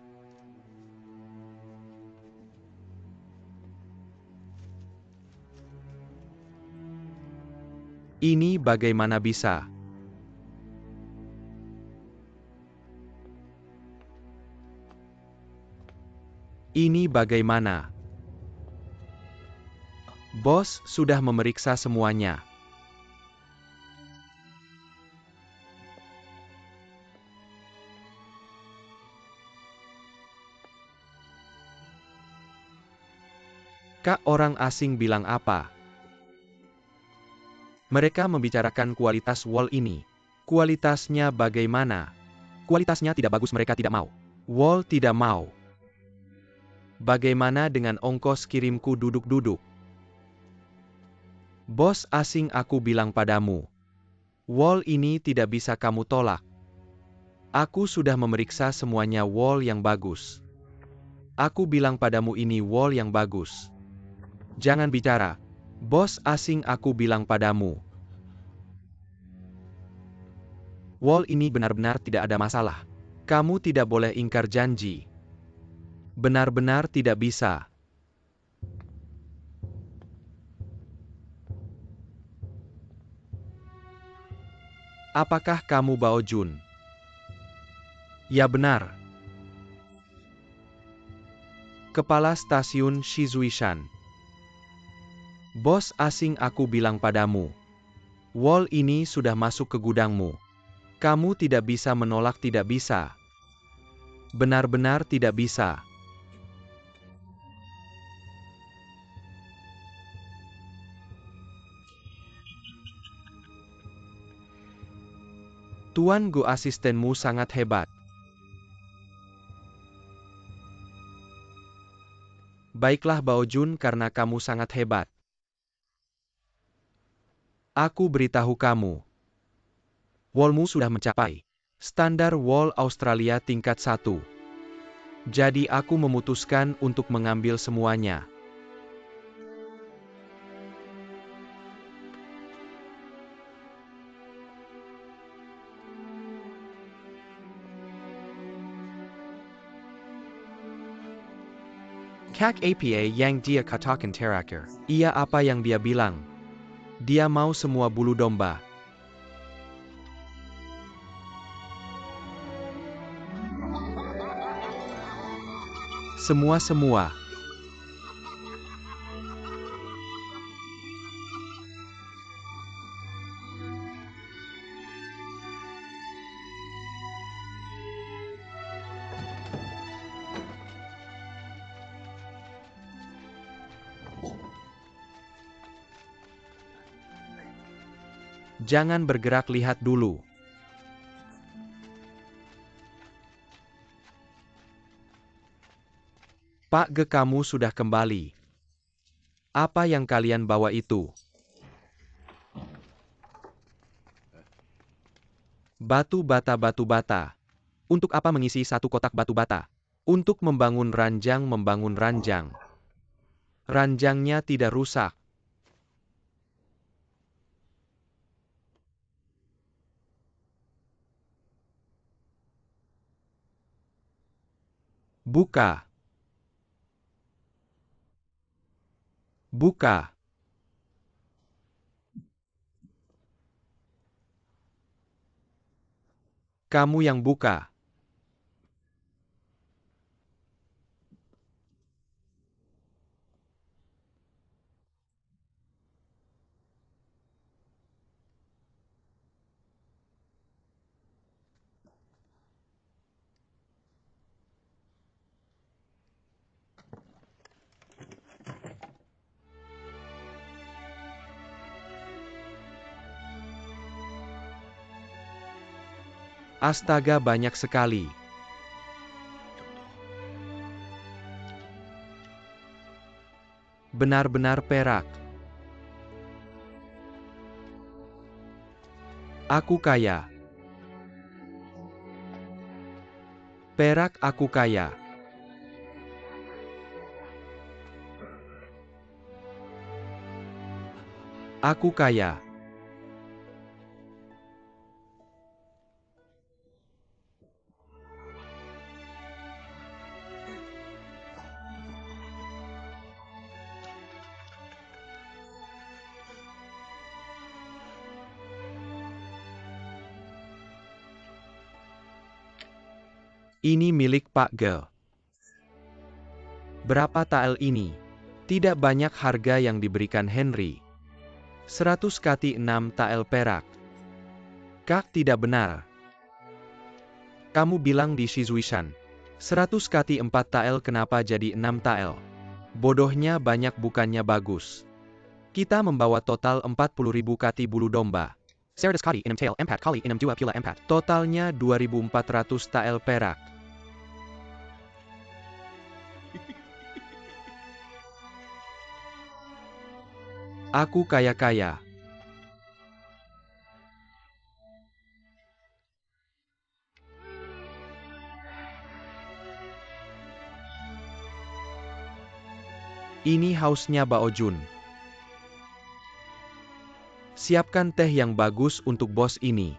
Ini bagaimana bisa? Ini bagaimana? Bos sudah memeriksa semuanya. Kak, orang asing bilang apa? Mereka membicarakan kualitas wol ini. Kualitasnya bagaimana? Kualitasnya tidak bagus, mereka tidak mau. Wol tidak mau. Bagaimana dengan ongkos kirimku duduk-duduk? Bos asing, aku bilang padamu. Wol ini tidak bisa kamu tolak. Aku sudah memeriksa semuanya wol yang bagus. Aku bilang padamu ini wol yang bagus. Jangan bicara. Bos asing, aku bilang padamu. Wol ini benar-benar tidak ada masalah. Kamu tidak boleh ingkar janji. Benar-benar tidak bisa. Apakah kamu Bao Jun? Ya, benar. Kepala Stasiun Shizuishan. Bos asing, aku bilang padamu. Wol ini sudah masuk ke gudangmu. Kamu tidak bisa menolak, tidak bisa. Benar-benar tidak bisa. Tuan Go, asistenmu sangat hebat. Baiklah Bao Jun, karena kamu sangat hebat. Aku beritahu kamu. Wolmu sudah mencapai standar wol Australia tingkat 1. Jadi aku memutuskan untuk mengambil semuanya. Kak apa yang dia katakan terakhir? Iya, apa yang dia bilang? Dia mau semua bulu domba. Semua-semua. Jangan bergerak, lihat dulu. Pak Ge, kamu sudah kembali. Apa yang kalian bawa itu? Batu bata. Untuk apa mengisi satu kotak batu bata? Untuk membangun ranjang. Ranjangnya tidak rusak. Buka. Buka. Kamu yang buka. Astaga, banyak sekali. Benar-benar perak. Aku kaya. Perak, aku kaya. Aku kaya. Ini milik Pak Gel. Berapa tael ini? Tidak banyak harga yang diberikan Henry. 100 kati 6 tael perak. Kak, tidak benar. Kamu bilang di Shizuishan. 100 kati 4 tael, kenapa jadi 6 tael? Bodohnya banyak bukannya bagus. Kita membawa total 40.000 kati bulu domba. 100 kati 6 tael 4 kali 6 2 pila 4. Totalnya 2.400 tael perak. Aku kaya-kaya. Ini hausnya Baojun. Siapkan teh yang bagus untuk bos ini.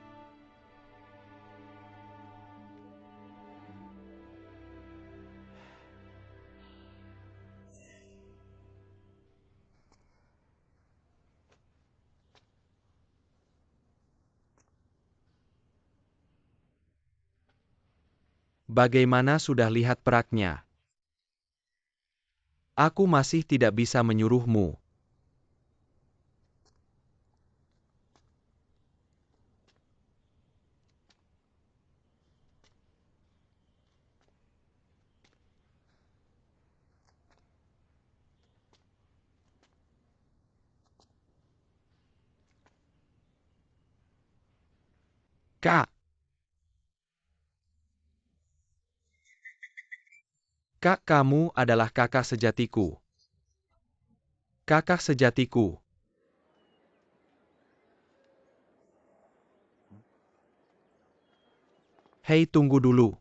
Bagaimana, sudah lihat peraknya? Aku masih tidak bisa menyuruhmu. Kak. Kak, kamu adalah kakak sejatiku. Kakak sejatiku. Hei, tunggu dulu.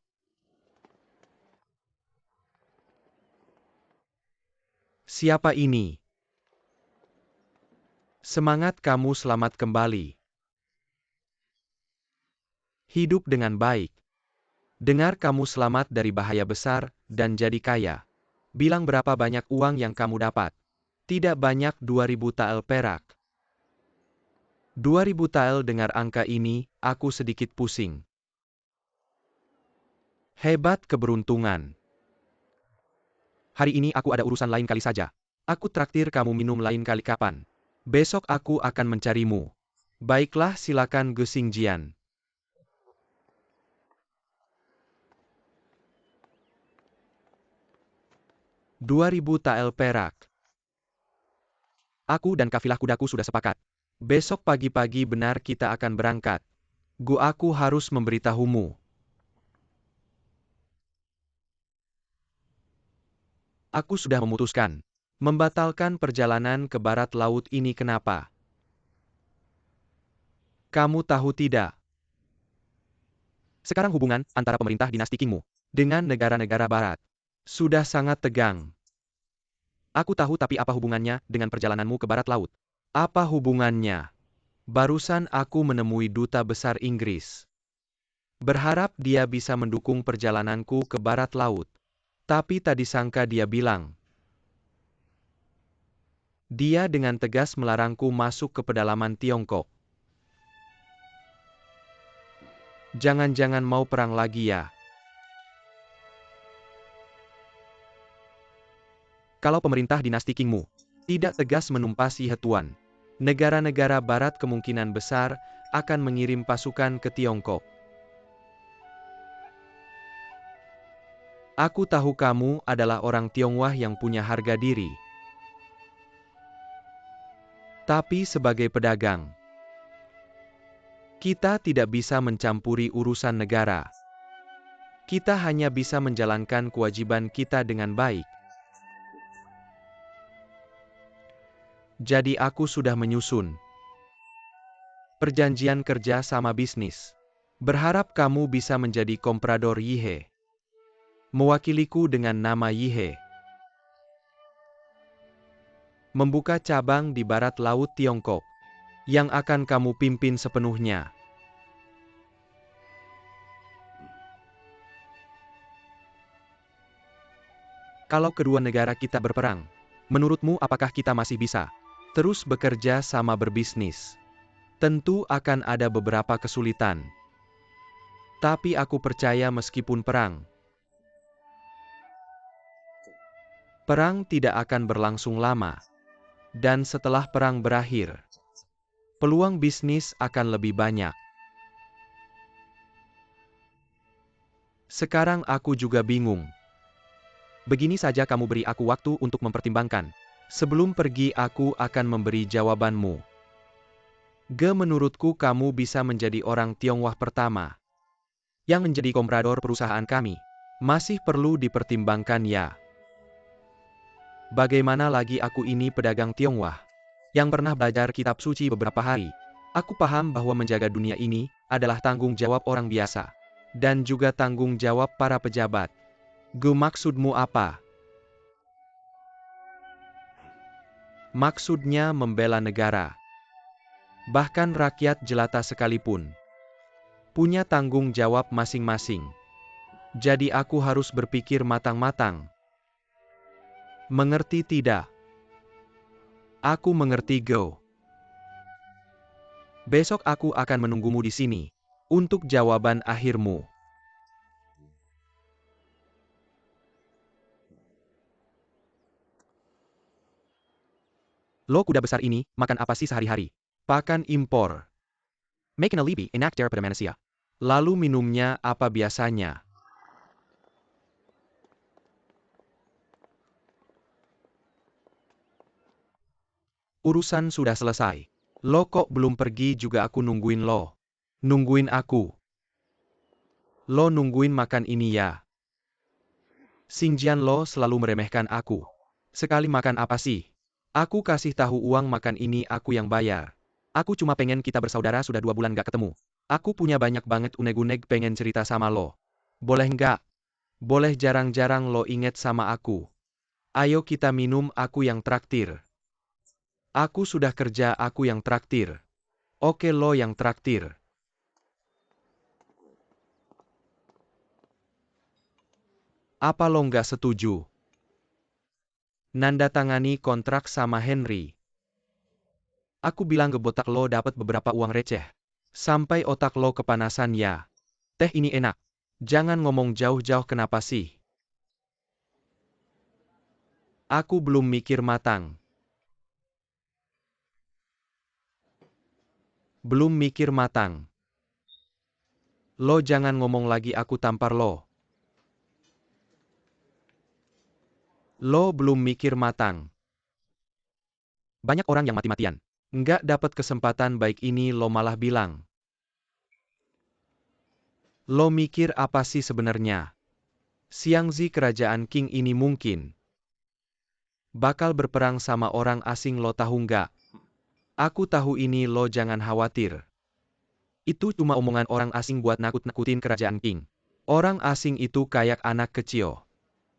Siapa ini? Semangat, kamu selamat kembali. Hidup dengan baik. Dengar kamu selamat dari bahaya besar, dan jadi kaya. Bilang berapa banyak uang yang kamu dapat. Tidak banyak, 2.000 tael perak. 2.000 tael, dengar angka ini, aku sedikit pusing. Hebat keberuntungan. Hari ini aku ada urusan, lain kali saja. Aku traktir kamu minum lain kali kapan. Besok aku akan mencarimu. Baiklah, silakan Gesing Jian. Rp2.000 tael perak. Aku dan kafilah kudaku sudah sepakat. Besok pagi-pagi benar kita akan berangkat. Aku harus memberitahumu. Aku sudah memutuskan. Membatalkan perjalanan ke barat laut ini. Kenapa? Kamu tahu tidak? Sekarang hubungan antara pemerintah dinasti Qingmu dengan negara-negara barat sudah sangat tegang. Aku tahu, tapi apa hubungannya dengan perjalananmu ke barat laut? Apa hubungannya? Barusan aku menemui duta besar Inggris. Berharap dia bisa mendukung perjalananku ke barat laut. Tapi tadi sangka dia bilang. Dia dengan tegas melarangku masuk ke pedalaman Tiongkok. Jangan-jangan mau perang lagi ya? Kalau pemerintah dinasti Qingmu tidak tegas menumpasi Hetuan, negara-negara barat kemungkinan besar akan mengirim pasukan ke Tiongkok. Aku tahu kamu adalah orang Tionghoa yang punya harga diri. Tapi sebagai pedagang, Kita tidak bisa mencampuri urusan negara. Kita hanya bisa menjalankan kewajiban kita dengan baik. Jadi aku sudah menyusun perjanjian kerja sama bisnis. Berharap kamu bisa menjadi komprador Yihe. Mewakiliku dengan nama Yihe. Membuka cabang di barat laut Tiongkok. Yang akan kamu pimpin sepenuhnya. Kalau kedua negara kita berperang, menurutmu apakah kita masih bisa terus bekerja sama berbisnis? Tentu akan ada beberapa kesulitan. Tapi aku percaya meskipun perang tidak akan berlangsung lama. Dan setelah perang berakhir, peluang bisnis akan lebih banyak. Sekarang aku juga bingung. Begini saja, kamu beri aku waktu untuk mempertimbangkan. Sebelum pergi aku akan memberi jawabanmu. Menurutku kamu bisa menjadi orang Tionghoa pertama yang menjadi komprador perusahaan kami. Masih perlu dipertimbangkan ya. Bagaimana lagi aku ini pedagang Tionghoa yang pernah belajar kitab suci beberapa hari. Aku paham bahwa menjaga dunia ini adalah tanggung jawab orang biasa. Dan juga tanggung jawab para pejabat. Maksudmu apa? Maksudnya membela negara. Bahkan rakyat jelata sekalipun punya tanggung jawab masing-masing. Jadi aku harus berpikir matang-matang. Mengerti tidak? Aku mengerti, Go. Besok aku akan menunggumu di sini untuk jawaban akhirmu. Lo kuda besar ini, makan apa sih sehari-hari? Pakan impor. Making a living enak pada manusia. Lalu minumnya apa biasanya? Urusan sudah selesai. Lo kok belum pergi juga, aku nungguin lo. Nungguin aku. Lo nungguin makan ini ya. Xinjian, lo selalu meremehkan aku. Sekali makan apa sih? Aku kasih tahu uang makan ini aku yang bayar. Aku cuma pengen kita bersaudara, sudah 2 bulan gak ketemu. Aku punya banyak banget unek-unek pengen cerita sama lo. Boleh nggak? Boleh jarang-jarang lo inget sama aku. Ayo kita minum, aku yang traktir. Aku sudah kerja, aku yang traktir. Oke, lo yang traktir. Apa lo nggak setuju? Nanda tangani kontrak sama Henry. Aku bilang ke botak lo dapat beberapa uang receh. Sampai otak lo kepanasan ya. Teh ini enak. Jangan ngomong jauh-jauh, kenapa sih? Aku belum mikir matang. Belum mikir matang. Lo jangan ngomong lagi, aku tampar lo. Lo belum mikir matang. Banyak orang yang mati-matian nggak dapat kesempatan baik ini, lo malah bilang. Lo mikir apa sih sebenarnya? Xiangzi, kerajaan Qing ini mungkin bakal berperang sama orang asing, lo tahu nggak? Aku tahu ini, lo jangan khawatir. Itu cuma omongan orang asing buat nakut-nakutin kerajaan Qing. Orang asing itu kayak anak kecil.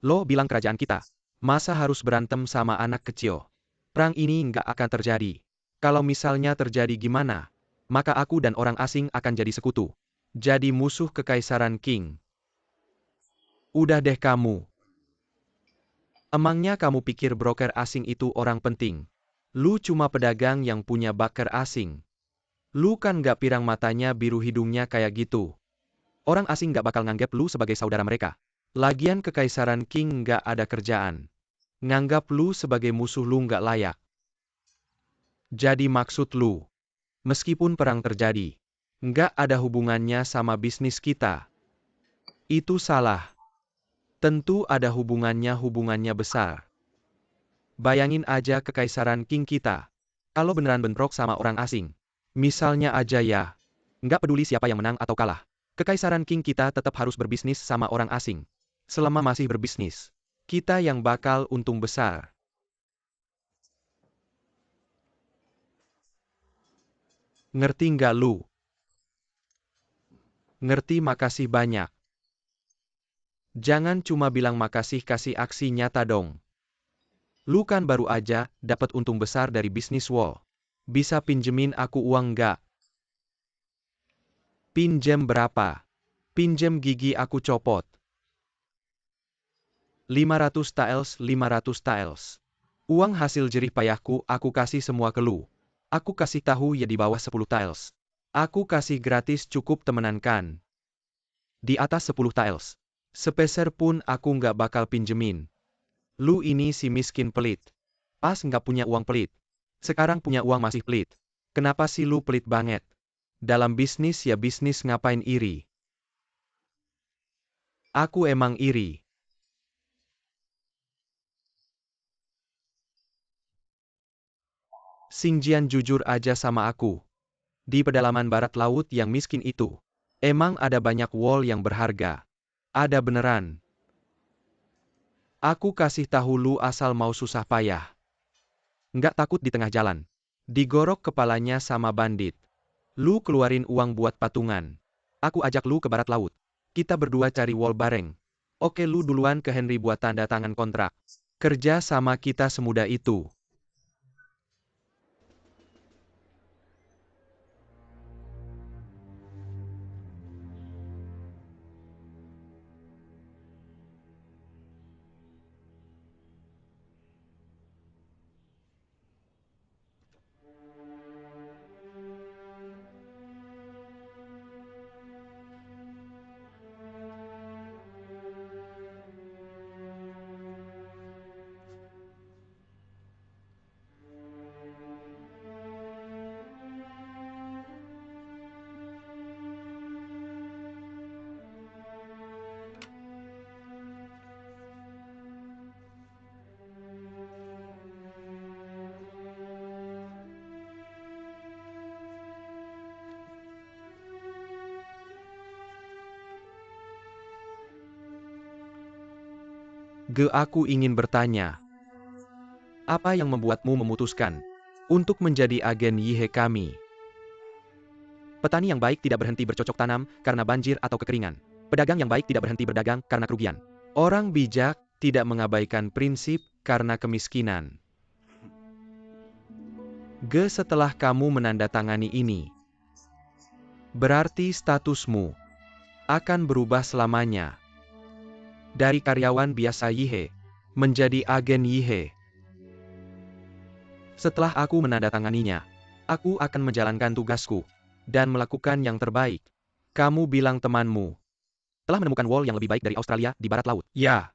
Lo bilang kerajaan kita masa harus berantem sama anak kecil? Perang ini nggak akan terjadi. Kalau misalnya terjadi gimana? Maka aku dan orang asing akan jadi sekutu. Jadi musuh kekaisaran Qing. Udah deh kamu. Emangnya kamu pikir broker asing itu orang penting? Lu cuma pedagang yang punya bakar asing. Lu kan nggak pirang, matanya biru, hidungnya kayak gitu. Orang asing nggak bakal nganggap lu sebagai saudara mereka. Lagian kekaisaran Qing nggak ada kerjaan. Nganggap lu sebagai musuh, lu nggak layak. Jadi maksud lu, meskipun perang terjadi, nggak ada hubungannya sama bisnis kita? Itu salah. Tentu ada hubungannya besar. Bayangin aja kekaisaran Qing kita, kalau beneran bentrok sama orang asing. Misalnya aja ya, Nggak peduli siapa yang menang atau kalah. Kekaisaran King kita tetap harus berbisnis sama orang asing. Selama masih berbisnis, kita yang bakal untung besar. Ngerti nggak lu? Ngerti, makasih banyak. Jangan cuma bilang makasih, kasih aksi nyata dong. Lu kan baru aja dapat untung besar dari bisnis wall. Bisa pinjemin aku uang nggak? Pinjem berapa? Pinjem gigi aku copot. 500 taels, 500 taels. Uang hasil jerih payahku aku kasih semua ke lu. Aku kasih tahu ya di bawah 10 taels. Aku kasih gratis, cukup temenan kan? Di atas 10 taels. Sepeser pun aku nggak bakal pinjemin. Lu ini si miskin pelit. Pas nggak punya uang pelit. Sekarang punya uang masih pelit. Kenapa sih lu pelit banget? Dalam bisnis ya bisnis, ngapain iri? Aku emang iri. Xingjian jujur aja sama aku. Di pedalaman barat laut yang miskin itu, emang ada banyak wall yang berharga. Ada beneran. Aku kasih tahu lu asal mau susah payah. Nggak takut di tengah jalan. Digorok kepalanya sama bandit. Lu keluarin uang buat patungan. Aku ajak lu ke barat laut. Kita berdua cari wall bareng. Oke, lu duluan ke Henry buat tanda tangan kontrak. Kerja sama kita semudah itu. Aku ingin bertanya. Apa yang membuatmu memutuskan untuk menjadi agen Yihe kami? Petani yang baik tidak berhenti bercocok tanam karena banjir atau kekeringan. Pedagang yang baik tidak berhenti berdagang karena kerugian. Orang bijak tidak mengabaikan prinsip karena kemiskinan. Setelah kamu menandatangani ini, berarti statusmu akan berubah selamanya. Dari karyawan biasa Yihe menjadi agen Yihe. Setelah aku menandatanganinya, aku akan menjalankan tugasku dan melakukan yang terbaik. Kamu bilang temanmu telah menemukan wall yang lebih baik dari Australia di barat laut. Ya.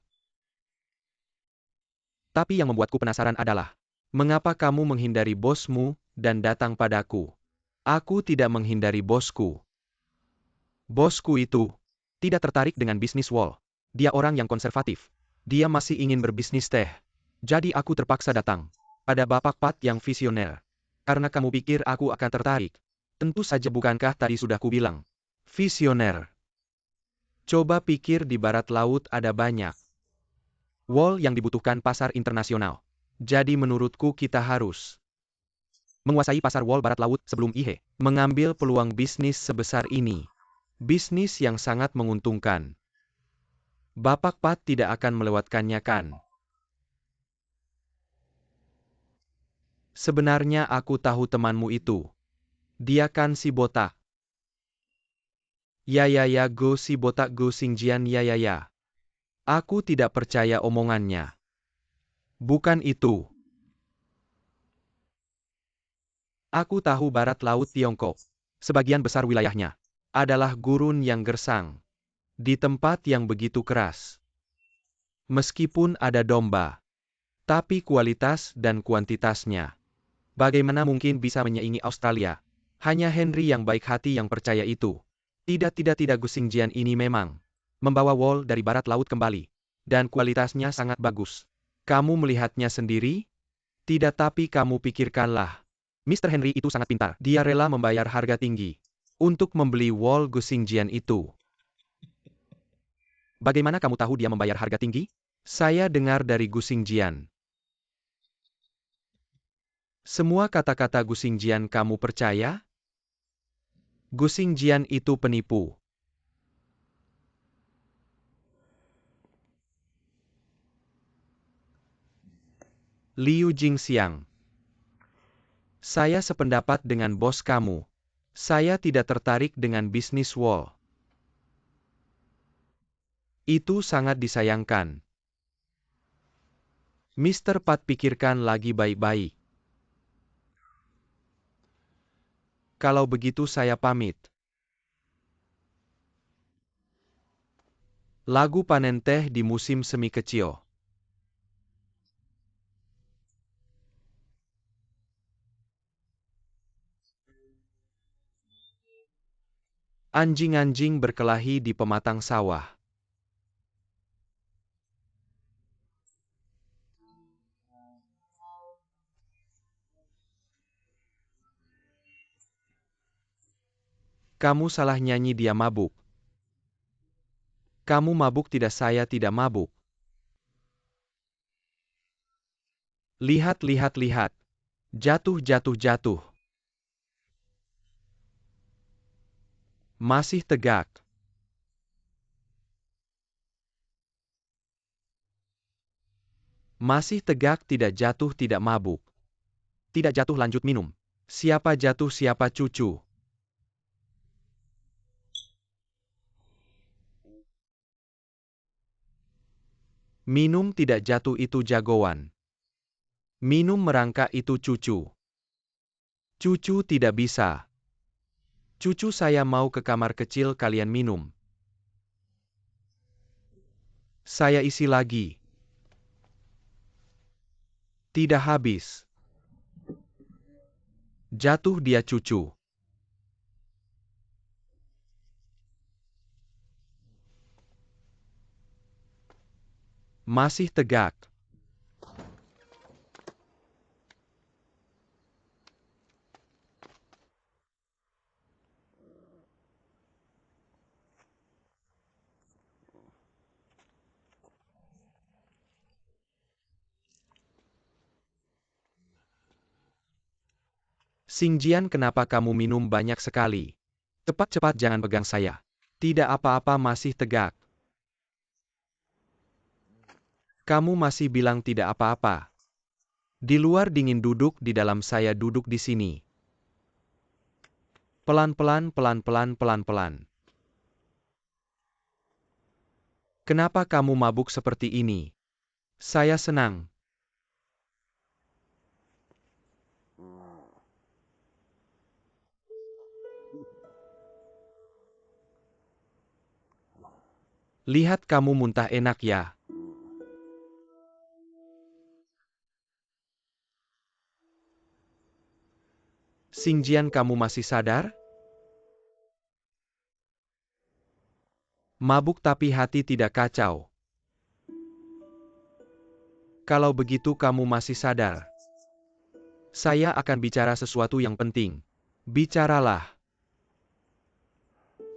Tapi yang membuatku penasaran adalah, mengapa kamu menghindari bosmu dan datang padaku? Aku tidak menghindari bosku. Bosku itu tidak tertarik dengan bisnis wall. Dia orang yang konservatif. Dia masih ingin berbisnis teh. Jadi aku terpaksa datang pada Bapak Pat yang visioner. Karena kamu pikir aku akan tertarik. Tentu saja, bukankah tadi sudah kubilang? Visioner. Coba pikir, di barat laut ada banyak wall yang dibutuhkan pasar internasional. Jadi menurutku kita harus menguasai pasar wall barat laut sebelum Yihe mengambil peluang bisnis sebesar ini. Bisnis yang sangat menguntungkan. Bapak Pat tidak akan melewatkannya kan? Sebenarnya aku tahu temanmu itu. Dia kan si botak. Ya, go si botak, go Xingjian, ya. Aku tidak percaya omongannya. Bukan itu. Aku tahu barat laut Tiongkok, sebagian besar wilayahnya adalah gurun yang gersang. Di tempat yang begitu keras. Meskipun ada domba, tapi kualitas dan kuantitasnya, bagaimana mungkin bisa menyaingi Australia? Hanya Henry yang baik hati yang percaya itu. Tidak, Gu Xingjian ini memang membawa wall dari barat laut kembali. Dan kualitasnya sangat bagus. Kamu melihatnya sendiri? Tidak, tapi kamu pikirkanlah. Mr. Henry itu sangat pintar. Dia rela membayar harga tinggi untuk membeli wall Guxingjian itu. Bagaimana kamu tahu dia membayar harga tinggi? Saya dengar dari Guxingjian. Semua kata-kata Guxingjian kamu percaya? Guxingjian itu penipu. Liu Jingxiang. Saya sependapat dengan bos kamu. Saya tidak tertarik dengan bisnis wall. Itu sangat disayangkan. Mr. Pat pikirkan lagi baik-baik. Kalau begitu saya pamit. Lagu panen teh di musim semi kecil. Anjing-anjing berkelahi di pematang sawah. Kamu salah nyanyi, dia mabuk. Kamu mabuk, tidak, saya tidak mabuk. Lihat, lihat, lihat. Jatuh, jatuh, jatuh. Masih tegak. Masih tegak, tidak jatuh, tidak mabuk. Tidak jatuh, lanjut minum. Siapa jatuh, siapa cucu? Minum tidak jatuh, itu jagoan. Minum merangkak, itu cucu. Cucu tidak bisa. Cucu, saya mau ke kamar kecil, kalian minum. Saya isi lagi. Tidak habis. Jatuh dia, cucu. Masih tegak. Xingjian, kenapa kamu minum banyak sekali? Cepat-cepat, jangan pegang saya. Tidak apa-apa, masih tegak. Kamu masih bilang tidak apa-apa. Di luar dingin, duduk di dalam, saya duduk di sini. Pelan-pelan, pelan-pelan, pelan-pelan. Kenapa kamu mabuk seperti ini? Saya senang. Lihat, kamu muntah, enak ya? Xingjian, kamu masih sadar? Mabuk tapi hati tidak kacau. Kalau begitu kamu masih sadar. Saya akan bicara sesuatu yang penting. Bicaralah.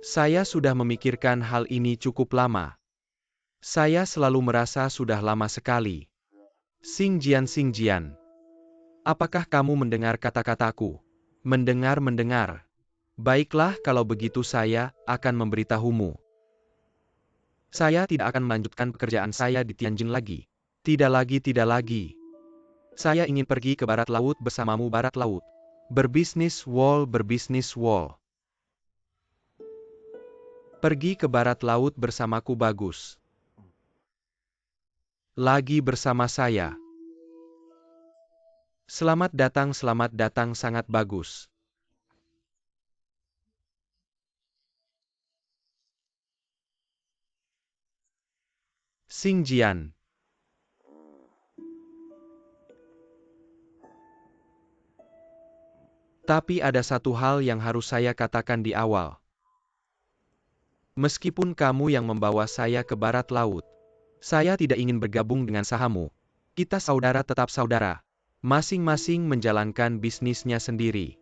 Saya sudah memikirkan hal ini cukup lama. Saya selalu merasa sudah lama sekali. Xingjian, Xingjian. Apakah kamu mendengar kata-kataku? Mendengar. Baiklah, kalau begitu saya akan memberitahumu. Saya tidak akan melanjutkan pekerjaan saya di Tianjin lagi. Tidak lagi. Saya ingin pergi ke barat laut bersamamu, barat laut. Berbisnis wall. Pergi ke barat laut bersamaku, bagus. Lagi bersama saya. Selamat datang, sangat bagus. Xingjian. Tapi ada satu hal yang harus saya katakan di awal. Meskipun kamu yang membawa saya ke barat laut, saya tidak ingin bergabung dengan sahamu. Kita saudara, tetap saudara. Masing-masing menjalankan bisnisnya sendiri.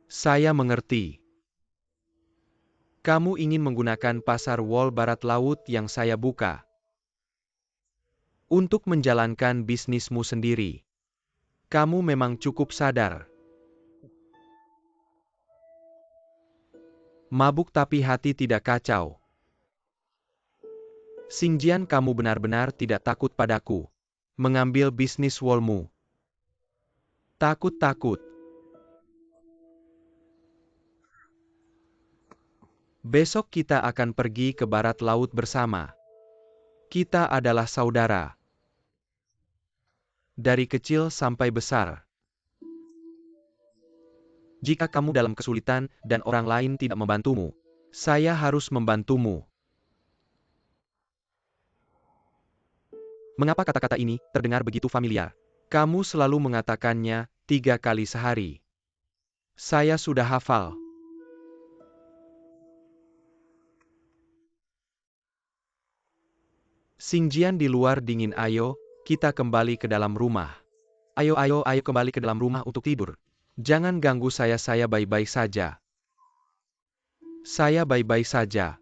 Saya mengerti. Kamu ingin menggunakan pasar wall barat laut yang saya buka untuk menjalankan bisnismu sendiri. Kamu memang cukup sadar. Mabuk tapi hati tidak kacau. Xingjian, kamu benar-benar tidak takut padaku. Mengambil bisnis wallmu. Takut-takut. Besok kita akan pergi ke barat laut bersama. Kita adalah saudara. Dari kecil sampai besar. Jika kamu dalam kesulitan dan orang lain tidak membantumu, saya harus membantumu. Mengapa kata-kata ini terdengar begitu familiar? Kamu selalu mengatakannya 3 kali sehari. Saya sudah hafal. Xingjian di luar dingin. Ayo, kita kembali ke dalam rumah. Ayo kembali ke dalam rumah untuk tidur. Jangan ganggu saya baik-baik saja. Saya baik-baik saja.